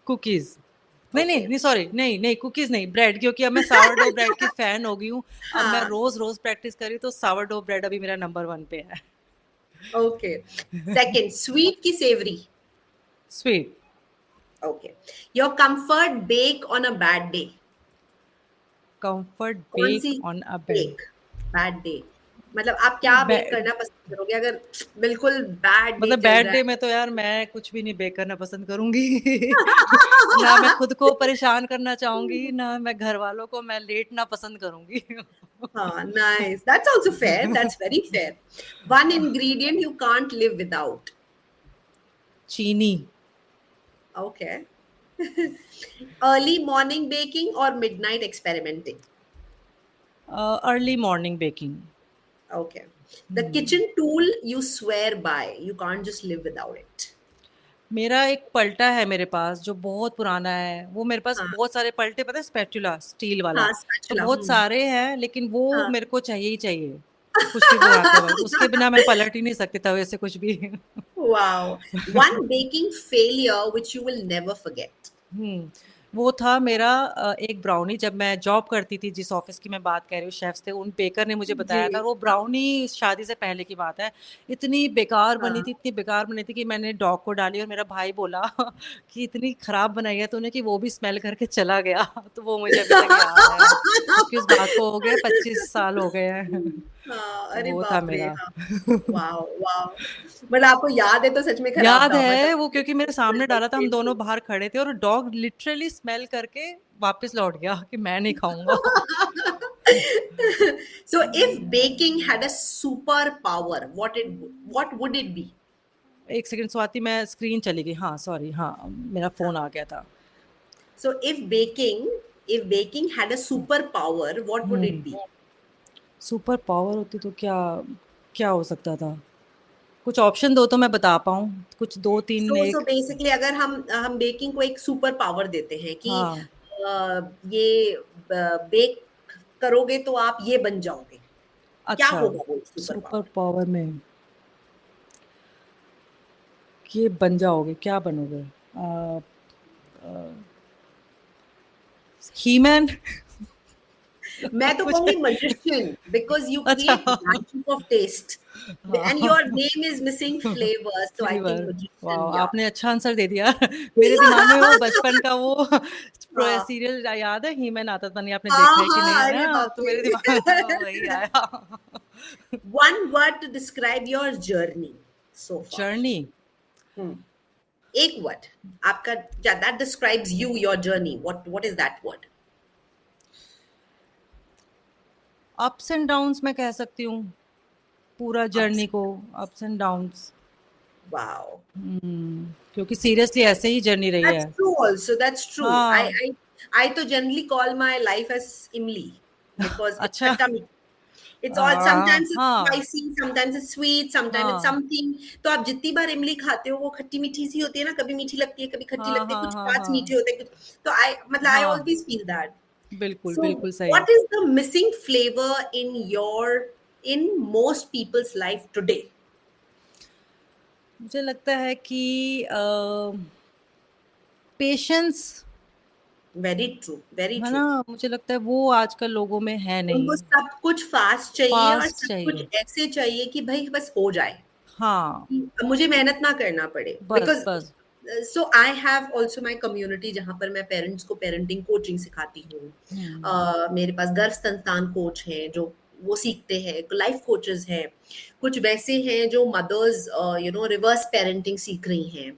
कुकीज़। नहीं, ओके। नहीं, नहीं, सॉरी, नहीं, नहीं, कुकीज़ नहीं, ब्रेड, क्योंकि अब मैं सावरडो ब्रेड की फ़ैन हो गई हूँ। अब मैं हाँ, रोज़-रोज़ प्रैक्टिस कर रही हूँ, तो सावरडो ब्रेड अभी मेरा नंबर 1 पे है। ओके। सेकंड, स्वीट की savory? Sweet. Okay. Your comfort bake on a bad day? Comfort कौन सी bake on a bed. Bake bad day, मतलब आप क्या बेक करना पसंद करोगे अगर बिल्कुल बैड डे मतलब चल बैड रहा डे है? में तो यार मैं कुछ भी नहीं बेक करना पसंद करूंगी। ना मैं खुद को परेशान करना चाहूंगी, ना मैं घर वालों को मैं लेटना पसंद करूंगी। हाँ, nice, that's also fair, that's very fair. One ingredient you can't live without? चीनी। ओके। अर्ली मॉर्निंग बेकिंग और midnight experimenting? Early morning baking. Okay. The kitchen tool you swear by, you can't just live without it. मेरा एक पलटा है मेरे पास जो बहुत पुराना है, वो मेरे पास हाँ, बहुत सारे पलटे, पता है, स्पैचुला स्टील वाला, हाँ, तो spatula. बहुत सारे हैं, लेकिन वो हाँ. मेरे को चाहिए ही चाहिए कुछ भी बनाते वक्त, उसके बिना मैं पलट ही नहीं सकती तवे से कुछ भी। Wow. One baking failure which you will never forget. वो था मेरा एक ब्राउनी, जब मैं जॉब करती थी, जिस ऑफिस की मैं बात कर रही हूँ, शेफ्स थे, उन बेकर ने मुझे बताया था, जी, और वो ब्राउनी शादी से पहले की बात है, इतनी बेकार बनी हाँ. थी, इतनी बेकार बनी थी कि मैंने डॉग को डाली और मेरा भाई बोला कि इतनी खराब बनाई है तूने, कि वो भी स्मेल करके चला गया। तो वो मुझे अभी तक याद है, जबकि उस बात को हो गए 25 साल हो गए हैं। हाँ, तो अरे वो था बाप रे! मेरा। हाँ. Wow, wow! मतलब आपको याद है तो सच में खराब याद था, है वो, मतलब क्योंकि मेरे सामने डाला था, हम दोनों बाहर खड़े थे, और डॉग लिटरली स्मेल करके वापस लौट गया कि मैं नहीं खाऊंगा। So if baking had a superpower, what would it be? एक सेकंड स्वाति, मैं स्क्रीन चली गई, हाँ सॉरी, हाँ मेरा फोन आ गया था। So if baking had a superpower, what would it be? Super power होती तो क्या क्या हो सकता था? कुछ ऑप्शन दो तो मैं बता पाऊँ, कुछ दो तीन So एक। basically अगर हम बेकिंग को एक सुपर पावर देते हैं कि हाँ, ये बेक करोगे तो आप ये बन जाओगे, क्या अच्छा, होगा वो सुपर सुपर पावर? पावर में ये बन जाओगे, क्या बनोगे? ही मैन। मैं तो मुझे कहूंगी magician because you अच्छा, create magic of taste and हाँ। your name is missing flavor, so I think flavour. magician, वाह, yeah. आपने अच्छा आंसर दे दिया। मेरे दिमाग में वो बचपन का वो प्रो हाँ, सीरियल याद है, ही मैन आता था, नहीं आपने हाँ, देखा है कि नहीं हाँ, है अरे ना, बाप तो मेरे दिमाग में रे। वही आया। One word to describe your journey so far. Journey. Hmm. एक वर्ड आपका, yeah, that describes you, your journey. What is that word? Ups and downs मैं कह सकती हूँ, पूरा Ups. जर्नी को, अप्स एंड डाउन्स। Wow. क्योंकि सीरियसली ऐसे ही जर्नी रही That's है। true also. That's true. I हाँ। I I to generally call my life as Imli because it's अच्छा। khatta meठी. It's all, sometimes it's हाँ, spicy, sometimes it's sweet, sometimes it's हाँ, something. तो आप जितनी बार इमली खाते हो वो खट्टी मीठी सी होती है ना, कभी मीठी लगती है, कभी खट्टी हाँ, लगती है, हाँ, कुछ हाँ, पार्ट्स मीठे हाँ, होते हैं, कुछ, तो I मतलब I हाँ, always feel that. बिल्कुल So बिल्कुल सही। what is the missing flavor in most people's life today? मुझे लगता है कि पेशेंस, Very true, very है true. ना, मुझे लगता है वो आजकल लोगों में है उनको नहीं। सब कुछ फास्ट चाहिए और फास्ट सब कुछ चाहिए। ऐसे चाहिए कि भाई बस हो जाए, हाँ, कि मुझे मेहनत ना करना पड़े, बस बिकॉज बस। So I have also my community जहाँ पर मैं पेरेंट्स को पेरेंटिंग कोचिंग सिखाती हूँ। मेरे पास गर्भ संस्थान कोच हैं जो वो सीखते हैं, लाइफ कोचेस हैं, कुछ वैसे हैं जो मदर्स रिवर्स पेरेंटिंग सीख रही हैं,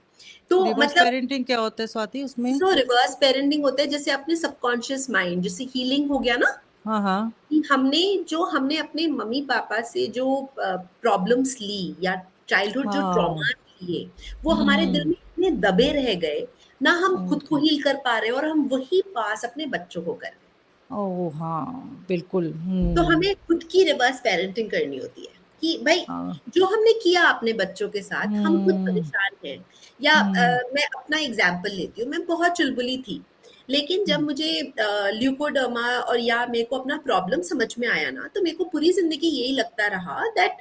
तो रिवर्स मतलब पेरेंटिंग क्या होता है स्वाति उसमें? सो रिवर्स पेरेंटिंग होता है जैसे अपने सबकॉन्शियस माइंड, जैसे हीलिंग हो गया ना, हाँ, हाँ, कि हमने अपने मम्मी पापा से जो प्रॉब्लम्स ली या चाइल्डहुड जो हाँ। ट्रॉमा लिए, वो हमारे दिल में इतने दबे रह गए, ना हम खुद को ओके। हील कर पा रहे और हम वही पास अपने बच्चों को कर रहे हैं। ओह हाँ, बिल्कुल। तो हमें खुद की रिवर्स पेरेंटिंग करनी होती है कि भाई हाँ। जो हमने किया अपने बच्चों के साथ, हम खुद हम्म। परेशान हैं, या हम्म। मैं अपना एग्जाम्पल लेती हूँ, मैं बहुत चुलबुली थी, लेकिन जब मुझे ल्यूकोडर्मा और या मेरे को अपना प्रॉब्लम समझ में आया ना, तो मेरे को पूरी जिंदगी यही लगता रहा that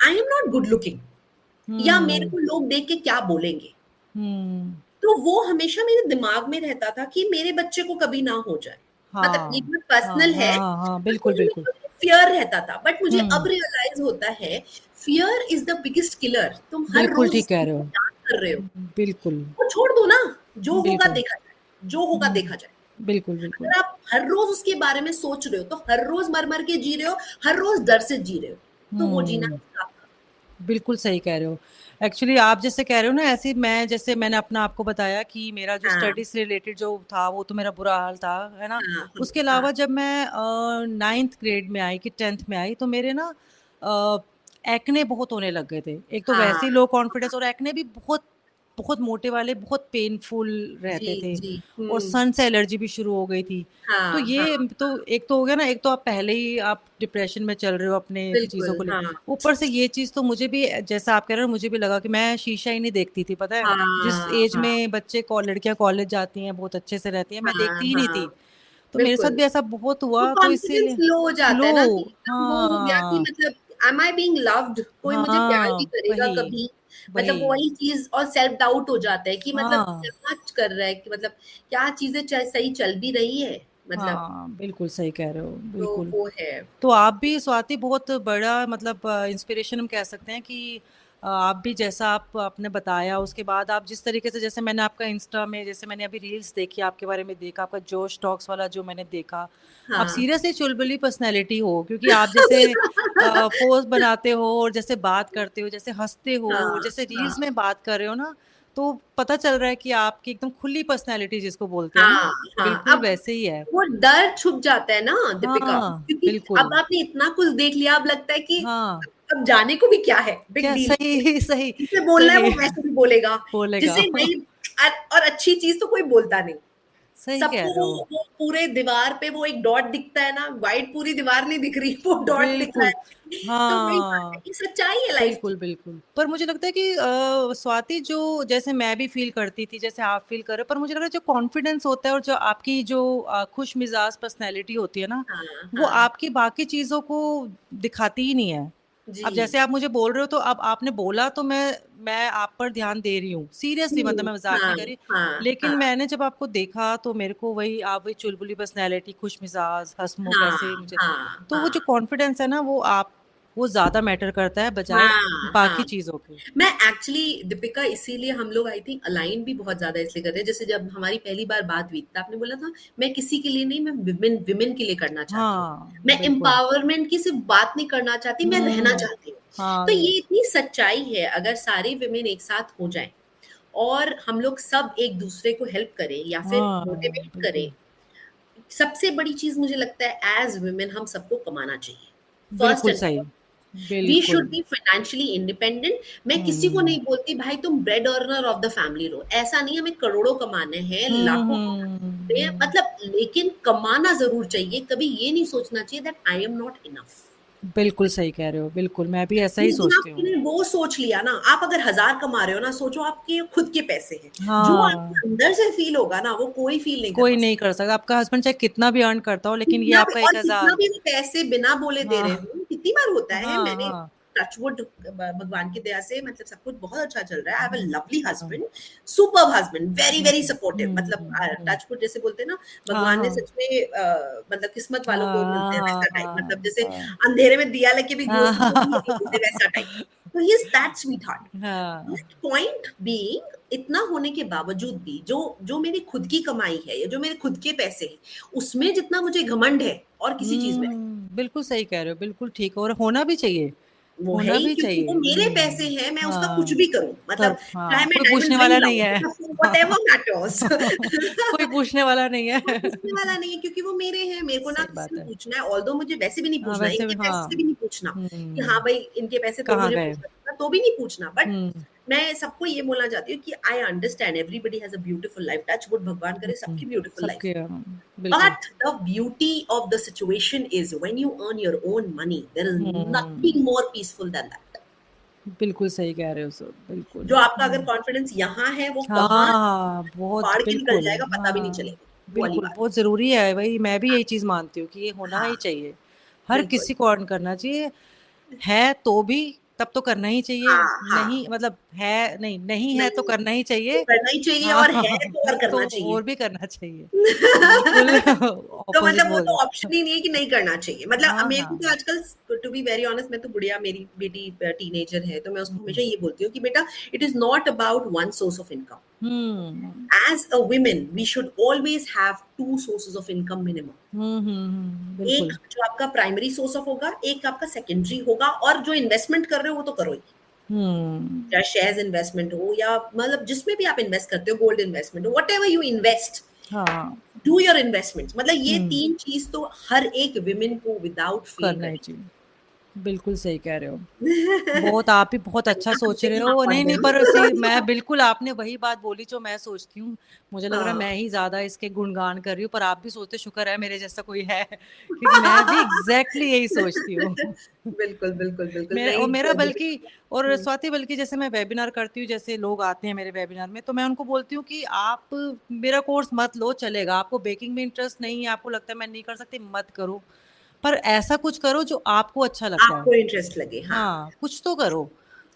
I am not good looking, या मेरे हम्म। को लोग देख के क्या बोलेंगे, हम्म। तो वो हमेशा मेरे दिमाग में रहता था कि मेरे बच्चे को कभी ना हो जाए। मतलब ये हाँ, बहुत हाँ, पर्सनल है, हाँ, हाँ, हाँ, बट बिल्कुल मुझे बिल्कुल। फियर रहता था, बट मुझे हम्म। अब रियलाइज होता है fear is the biggest killer. तुम हर बिल्कुल रोज ठीक कह रहे हो। याद कर रहे हो, बिल्कुल। वो छोड़ दो ना, जो होगा बिल्कुल। देखा जाए, जो होगा हम्म। देखा जाए। बिल्कुल, बिल्कुल। अगर आप हर रोज उसके बारे में सोच रहे हो तो हर रोज मर मर के जी रहे हो, हर रोज डर से जी रहे हो, तो वो जीना हुँ, किसका आपका? बिल्कुल सही कह रहे हो। एक्चुअली आप जैसे कह रहे हो ना, ऐसे ही मैं, जैसे मैंने अपना आपको बताया कि मेरा जो हाँ, स्टडी से रिलेटेड जो था वो तो मेरा बुरा हाल था, है ना? हाँ, उसके हाँ, हाँ, अलावा जब मैं 9th ग्रेड में आई कि 10th में आई, तो मेरे ना अ, एक्ने बहुत होने लग गए थे। एक तो हाँ, वैसे ही लो कॉन्फिडेंस, और एक्ने भी बहुत बहुत मोटे वाले, बहुत पेनफुल जी, रहते थे, जी, और सन से एलर्जी भी शुरू हो गई थी। तो हाँ, हाँ, ये तो एक तो हो गया ना, एक तो आप पहले ही आप डिप्रेशन में चल रहे हो अपने चीज़ों बिल्कुल, को हाँ, लेके। ऊपर से ये चीज़ तो मुझे भी, जैसा आप कह रहे हो, मुझे भी लगा कि मैं शीशा ही नहीं देखती थी, पता है? हाँ, जिस एज हाँ, में बच्चे लड़कियाँ कॉलेज जाती हैं, बहुत अच्छे से रहती हैं, मैं हाँ, देखती ही नहीं हाँ, थी। तो मेरे साथ बिल्कुल। भी ऐसा बहुत वो हुआ, तो कॉन्फिडेंस इसीलिए लो हो जाता है लो। ना कि एकदम वो हो गया कि हाँ, मतलब एम आई बीइंग लव्ड, कोई मुझे प्यार भी हाँ, करेगा वही, कभी, मतलब वही। वही चीज, और सेल्फ डाउट हो जाता है कि मतलब हाँ, क्या कर रहा है, कि मतलब क्या चीजें सही चल भी रही है, मतलब, हाँ, बिल्कुल सही कह रहे हो, तो बिल्कुल। वो है। तो आप भी स्वाति बहुत बड़ा, मतलब इंस्पिरेशन हम कह सकते हैं कि आप भी, जैसा आप आपने बताया, उसके बाद आप जिस तरीके से, जैसे मैंने आपका इंस्टा में, जैसे मैंने अभी रील्स देखी, आपके बारे में देखा, आपका जोश टॉक्स वाला जो मैंने देखा, आप हाँ। सीरियसली चुलबुली पर्सनैलिटी हो, क्योंकि आप जैसे पोस्ट बनाते हो, और जैसे बात करते हो, जैसे हंसते हो, हाँ, और जैसे रील्स हाँ, में बात कर रहे हो ना, तो पता चल रहा है कि आपकी एकदम खुली पर्सनैलिटी जिसको बोलते हैं ना, हाँ, हाँ, बिल्कुल अब वैसे ही है। वो डर छुप जाता है ना दीपिका, हाँ, क्योंकि अब बिल्कुल। आपने इतना कुछ देख लिया, अब लगता है कि हाँ, अब जाने को भी क्या है, बिग क्या डील। सही सही जिसे बोलना है सही वो वैसे भी बोलेगा, बोलेगा। जिसे नहीं, और अच्छी चीज तो कोई बोलता नहीं। सही कह सबको रहे हो। वो पूरे दीवार पे वो एक डॉट दिखता है ना, व्हाइट पूरी दीवार नहीं दिख रही, वो डॉट दिख रहा बिल्कुल। है। तो वही बात है, हाँ, ये सच्चाई है लाइफ की। बिल्कुल, बिल्कुल। पर मुझे लगता है कि स्वाति, जो जैसे मैं भी फ़ील करती थी, जैसे आप फ़ील कर रहे हो, पर मुझे लग रहा है जो कॉन्फिडेंस होता है, और जो आपकी जो खुशमिज़ाज पर्सनैलिटी होती है ना, हाँ, वो हाँ, आपकी बाकी चीज़ों को दिखाती ही नहीं है। अब जी। जैसे आप मुझे बोल रहे हो, तो अब आपने बोला तो मैं आप पर ध्यान दे रही हूँ। सीरियसली, मतलब मैं मज़ाक हाँ, नहीं कर रही। हाँ, लेकिन हाँ, मैंने जब आपको देखा, तो मेरे को वही, आप वही चुलबुली पर्सनैलिटी, खुशमिज़ाज, हँसमुख, हाँ, ऐसे मुझे, हाँ, तो वो जो हाँ, कॉन्फिडेंस है ना, वो ज़्यादा मैटर करता है बजाय हाँ, हाँ। बाकी चीज़ों के। मैं एक्चुअली दीपिका इसीलिए हम लोग आई थिंक अलाइन भी बहुत ज्यादा इसलिए कर रहे हैं, जैसे जब हमारी पहली बार बात हुई तो आपने बोला था मैं किसी के लिए नहीं, मैं विमेन विमेन के लिए करना चाहती हूँ, हाँ, मैं बिल्कुल। एम्पावरमेंट की सिर्फ बात नहीं करना चाहती, मैं रहना हुँ, चाहती हूँ। तो हाँ, ये इतनी सच्चाई है, अगर सारी विमेन एक साथ हो जाएं और हम लोग सब एक दूसरे को हेल्प करें या फिर हाँ, मोटिवेट करें, बिल्कुल। सबसे बड़ी चीज मुझे लगता है एज वुमेन हम सबको कमाना चाहिए, फर्स्ट बिल्कुल एंड सही, वी शुड बिल्कुल। Be financially independent. मैं किसी को हुँ। नहीं बोलती भाई तुम bread earner of the family रहो, ऐसा नहीं, हमें करोड़ों कमाने हैं, हुँ, लाखों हुँ, कमाने हैं, हुँ। मतलब लेकिन कमाना जरूर चाहिए, कभी ये नहीं सोचना चाहिए that I am not enough. बिल्कुल सही कह रहे हो, बिल्कुल, मैं भी ऐसा ही जिस दिन सोचती हूँ। आपने वो सोच लिया ना, आप अगर 1000 कमा रहे हो ना, सोचो आपके खुद के पैसे हैं, जो आपके हाँ, अंदर से फील होगा ना वो कोई फील नहीं कर कोई पा नहीं सकता। कर सकता, आपका हस्बैंड चाहे कितना भी अर्न करता हो, लेकिन ये कितना भी, आपका और कितना 1000। भी वो पैसे बिना बोले दे रहे हाँ, हो, कितनी बार होता है, हाँ, मैंने हाँ। टचवुड भगवान की दया से मतलब सब कुछ बहुत अच्छा चल रहा है, आई हैव अ हुँ, लवली हाँ। हस्बैंड, सुपर्ब हस्बैंड, वेरी हुँ, वेरी सपोर्टिव, हुँ, मतलब हुँ। टचवुड जैसे बोलते हैं ना, हाँ, भगवान ने हाँ। सच में मतलब किस्मत वालों को हाँ, मिलते हैं हाँ, वैसा टाइप, मतलब हाँ, जैसे हाँ। अंधेरे में दिया लेके भी हाँ, दोस्त को भी नहीं मिलते वैसा टाइप। तो he is that sweet heart. हाँ। पॉइंट बीइंग, इतना होने के बावजूद भी जो जो मेरी खुद की कमाई है या जो मेरे खुद के पैसे हैं, उसमें जितना मुझे घमंड है और किसी चीज में नहीं। बिल्कुल सही कह रहे हो, बिल्कुल ठीक है, और होना भी चाहिए, वो है होना ही भी क्योंकि वो चाहिए। मेरे पैसे हैं, मैं उसका कुछ हाँ, भी करूं, मतलब चाहे मैं कोई पूछने डायमंड रिंग वाला नहीं लाऊं, है। मतलब व्हाटएवर मैटर्स। कोई पूछने वाला नहीं कोई है। पूछने वाला नहीं है क्योंकि वो मेरे हैं, मेरे को ना सही किसी बात ने है। पूछना है, ऑल्दो मुझे वैसे भी नहीं हाँ, पूछना, वैसे भी इनके पैसे से हाँ। भी नहीं पूछना कि हाँ हुँ, भाई इनके पैसे तो कहाँ मुझे गए? पूछना था, तो भी नहीं पूछना, बट हुँ, मैं सबको ये बोलना चाहती हूँ कि I understand everybody has a beautiful life, touch wood भगवान करे हुँ, सबकी ब्यूटीफुल लाइफ। सबके बिल्कुल। But the beauty of the situation is when you earn your own money, there is nothing hmm, more peaceful than that. बिल्कुल सही कह रहे हो सर, बिल्कुल। जो आपका अगर कॉन्फिडेंस यहाँ है, वो कहाँ हाँ, बहुत फाड़ के निकल बिल्कुल, जाएगा पता भी नहीं हाँ, चलेगा, वो वाली बिल्कुल, बात। बहुत ज़रूरी है, वही मैं भी यही चीज़ मानती हूँ कि ये होना हाँ, ही चाहिए। हर बिल्कुल। किसी को अर्न करना चाहिए, है तो भी, तब तो करना ही चाहिए, हाँ, हाँ। नहीं मतलब है नहीं, नहीं है तो नहीं, करना ही तो चाहिए। करना ही चाहिए, हाँ, और है तो और तो करना चाहिए। और भी करना चाहिए। बिल्कुल तो ऑपोज़िट मतलब वो बोल तो दिया। ऑप्शन ही नहीं है कि नहीं करना चाहिए। मतलब हाँ, मेरे को तो हाँ। आजकल, टू बी वेरी ऑनेस्ट, मैं तो गुड़िया, मेरी बेटी टीनेजर है, तो मैं उसको हुँ, हमेशा ये बोलती हूँ कि बेटा it is not about one source of income. Hmm As a women, we should always have two sources of income minimum. एक बिल्कुल। जो आपका प्राइमरी सोर्स ऑफ होगा, एक आपका सेकेंडरी होगा, और जो इन्वेस्टमेंट कर रहे हो वो तो करो ही। हम्म चाहे शेयर्स इन्वेस्टमेंट हो या मतलब जिसमें भी आप इन्वेस्ट करते हो, गोल्ड इन्वेस्टमेंट हो, वट एवर यू इन्वेस्ट, हाँ। Do your investment. मतलब ये हम्म 3 चीज तो हर एक विमेन को विदाउट फेल करना ही करनी चाहिए। बिल्कुल सही कह रहे हो। चाहिए। बहुत आप ही बहुत I'm अच्छा not सोच रहे saying हो। आप नहीं, नहीं, पर सही मैं बिल्कुल आपने वही बात बोली जो मैं सोचती हूँ। मुझे लग रहा है हाँ। मैं ही ज़्यादा इसके गुणगान कर रही हूँ, पर आप भी सोचते शुक्र है मेरे जैसा कोई है क्योंकि मैं भी एग्ज़ैक्टली यही सोचती हूँ। बिल्कुल, बिल्कुल, बिल्कुल। मेरा और नहीं, मेरा बल्कि और हुँ, स्वाति बल्कि जैसे मैं वेबिनार करती हूँ, जैसे लोग आते हैं मेरे वेबिनार में, तो मैं उनको बोलती हूँ कि आप मेरा कोर्स मत लो चलेगा, आपको बेकिंग में इंटरेस्ट नहीं है, आपको लगता है मैं नहीं कर सकती, मत करो। पर ऐसा कुछ करो जो आपको अच्छा लगता है। आपको इंटरेस्ट लगे, हाँ, हाँ, कुछ तो करो,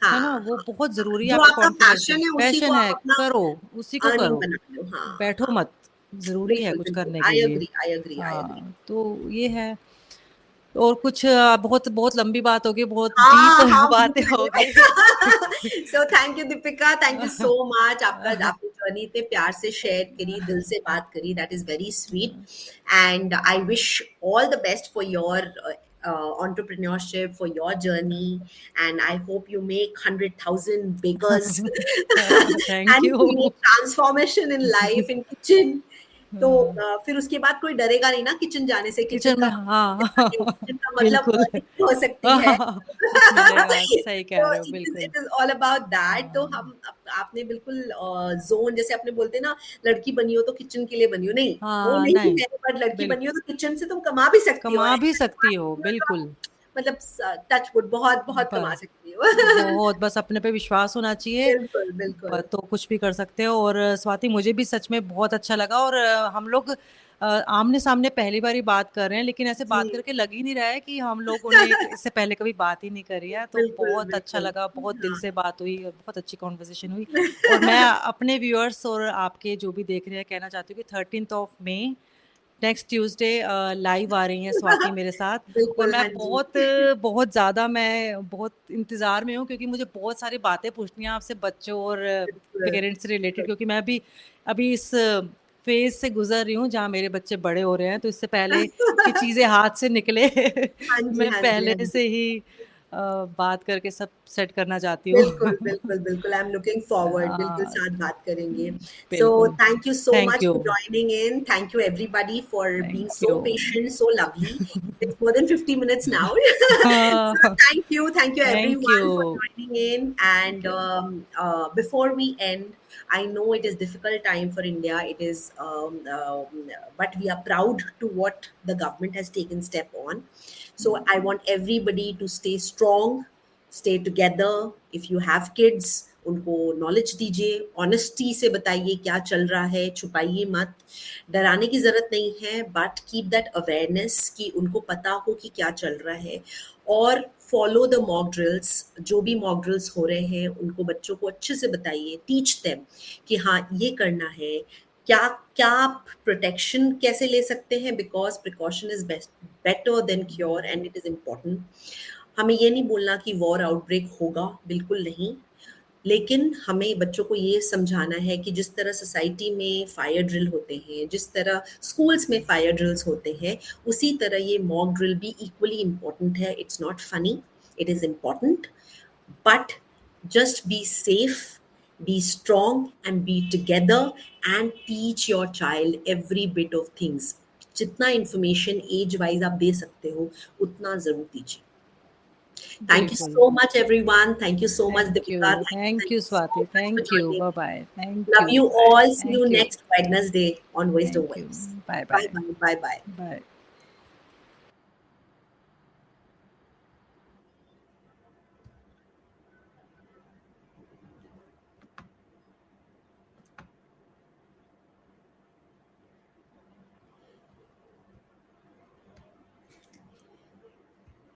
है ना? हाँ, वो हाँ। बहुत ज़रूरी है जो आपके आपका कॉन्फिडेंस के पैशन है उसी को पैशन आप है, अपना करो, उसी को अर्निंग करो, बना लो। हाँ, बैठो हाँ। मत, ज़रूरी है बिल्कुल, कुछ बिल्कुल। करने के आई लिए। Agree, I agree, I agree. हाँ, तो ये है और कुछ बहुत बहुत लंबी बात होगी, बहुत डीप हाँ, हाँ, बातें बिल्कुल हो नहीं। गई। So thank you Deepika, thank you so much. आपका आपने जर्नी इतने प्यार से शेयर करी, दिल से बात करी, that is very sweet. And I wish all the best for your entrepreneurship, for your journey, and I hope you make 100,000 bakers thank and you. create transformation in life in kitchen. तो फिर उसके बाद कोई डरेगा नहीं ना kitchen जाने से। Kitchen kitchen का में मतलब हाँ, किचन का मतलब बिल्कुल। अर्निंग हो सकती है। कुछ मिलेगा, सही कह तो रहे हो, बिल्कुल। It is all about that. तो हाँ, हम आपने बिल्कुल जोन, जैसे आपने बोलते हैं ना, लड़की बनी हो तो किचन के लिए बनी हो, नहीं वो हाँ, नहीं नहीं, है, बट लड़की बिल बनी हो तो किचन से तुम कमा भी सकती हो, कमा भी ऐसा कमा सकती हो, सकती हो तो आप बिल्कुल। मतलब टच वुड बहुत बहुत कमा ब सकती हो। बहुत बस अपने पे विश्वास होना चाहिए, बिल्कुल, बिल्कुल। तो कुछ भी कर सकते हो और स्वाति मुझे भी सच में बहुत अच्छा लगा और हम लोग आमने-सामने पहली बार ही बात कर रहे हैं, लेकिन ऐसे जी। बात करके लग ही नहीं रहा है कि हम लोगों ने इससे पहले कभी बात ही नहीं करी है, तो बिल्कुल, बहुत अच्छा बिल्कुल। लगा, बहुत दिल हाँ। से बात हुई और बहुत अच्छी कन्वर्सेशन हुई और मैं अपने व्यूअर्स और आपके जो भी देख रहे हैं कहना चाहती हूँ कि 13th of May next Tuesday live आ रही हैं स्वाति मेरे साथ और बिल्कुल, मैं हाँ जी। बहुत बहुत ज़्यादा मैं बहुत इंतज़ार में हूँ क्योंकि मुझे बहुत सारी बातें पूछनी हैं आपसे बच्चों और बिल्कुल, पेरेंट्स से रिलेटेड बिल्कुल। क्योंकि मैं भी अभी इस फेज़ से गुज़र रही हूँ जहाँ मेरे बच्चे बड़े हो रहे हैं तो इससे पहले कि चीज़ें हाथ से निकले हाँ जी, मैं हाँ जी, हाँ पहले जी। से ही बात करके सब सेट करना चाहती हूँ। बिल्कुल, बिल्कुल, बिल्कुल। आई एम लुकिंग फॉरवर्ड, बिल्कुल हाँ, साथ बात करेंगे। सो बिल्कुल। Thank you so thank much you, for joining in. Thank you everybody for being thank so you. Patient, so lovely. It's more than 50 minutes now. So हाँ, thank you thank you, everyone for joining in. Thank And you. before we end, I know it is difficult time for India. It is, but we are proud to what the government has taken step on. So I want everybody to stay strong, stay together. If you have kids, उनको knowledge दीजिए, honesty से बताइए क्या चल रहा है, छुपाइए मत। डराने की ज़रूरत नहीं है, बट कीप दैट अवेयरनेस कि उनको पता हो कि क्या चल रहा है। और फॉलो द मॉक ड्रिल्स, जो भी मॉक ड्रिल्स हो रहे हैं उनको बच्चों को अच्छे से बताइए, टीच देम कि हाँ ये करना है। क्या क्या आप प्रोटेक्शन कैसे ले सकते हैं, because precaution is best better than cure, and it is important. हमें ये नहीं बोलना कि वॉर आउटब्रेक होगा, बिल्कुल नहीं। लेकिन हमें बच्चों को ये समझाना है कि जिस तरह सोसाइटी में फायर ड्रिल होते हैं, जिस तरह स्कूल्स में फायर ड्रिल्स होते हैं, उसी तरह ये मॉक ड्रिल भी इक्वली इम्पॉर्टेंट है। It's not funny, it is important, but just be safe, be strong, and be together, and teach your child every bit of things. जितना information age wise आप दे सकते हो उतना ज़रूर दीजिए। Thank you बिल्कुल। so much, everyone. Thank you so much, Deepika. Thank Thank you you so Swati, much for thank you, joining. Bye bye, Love you bye, all. See you thank you, next Wednesday on Wisdom thank you, Waves. Bye bye bye, bye. Bye bye. Bye.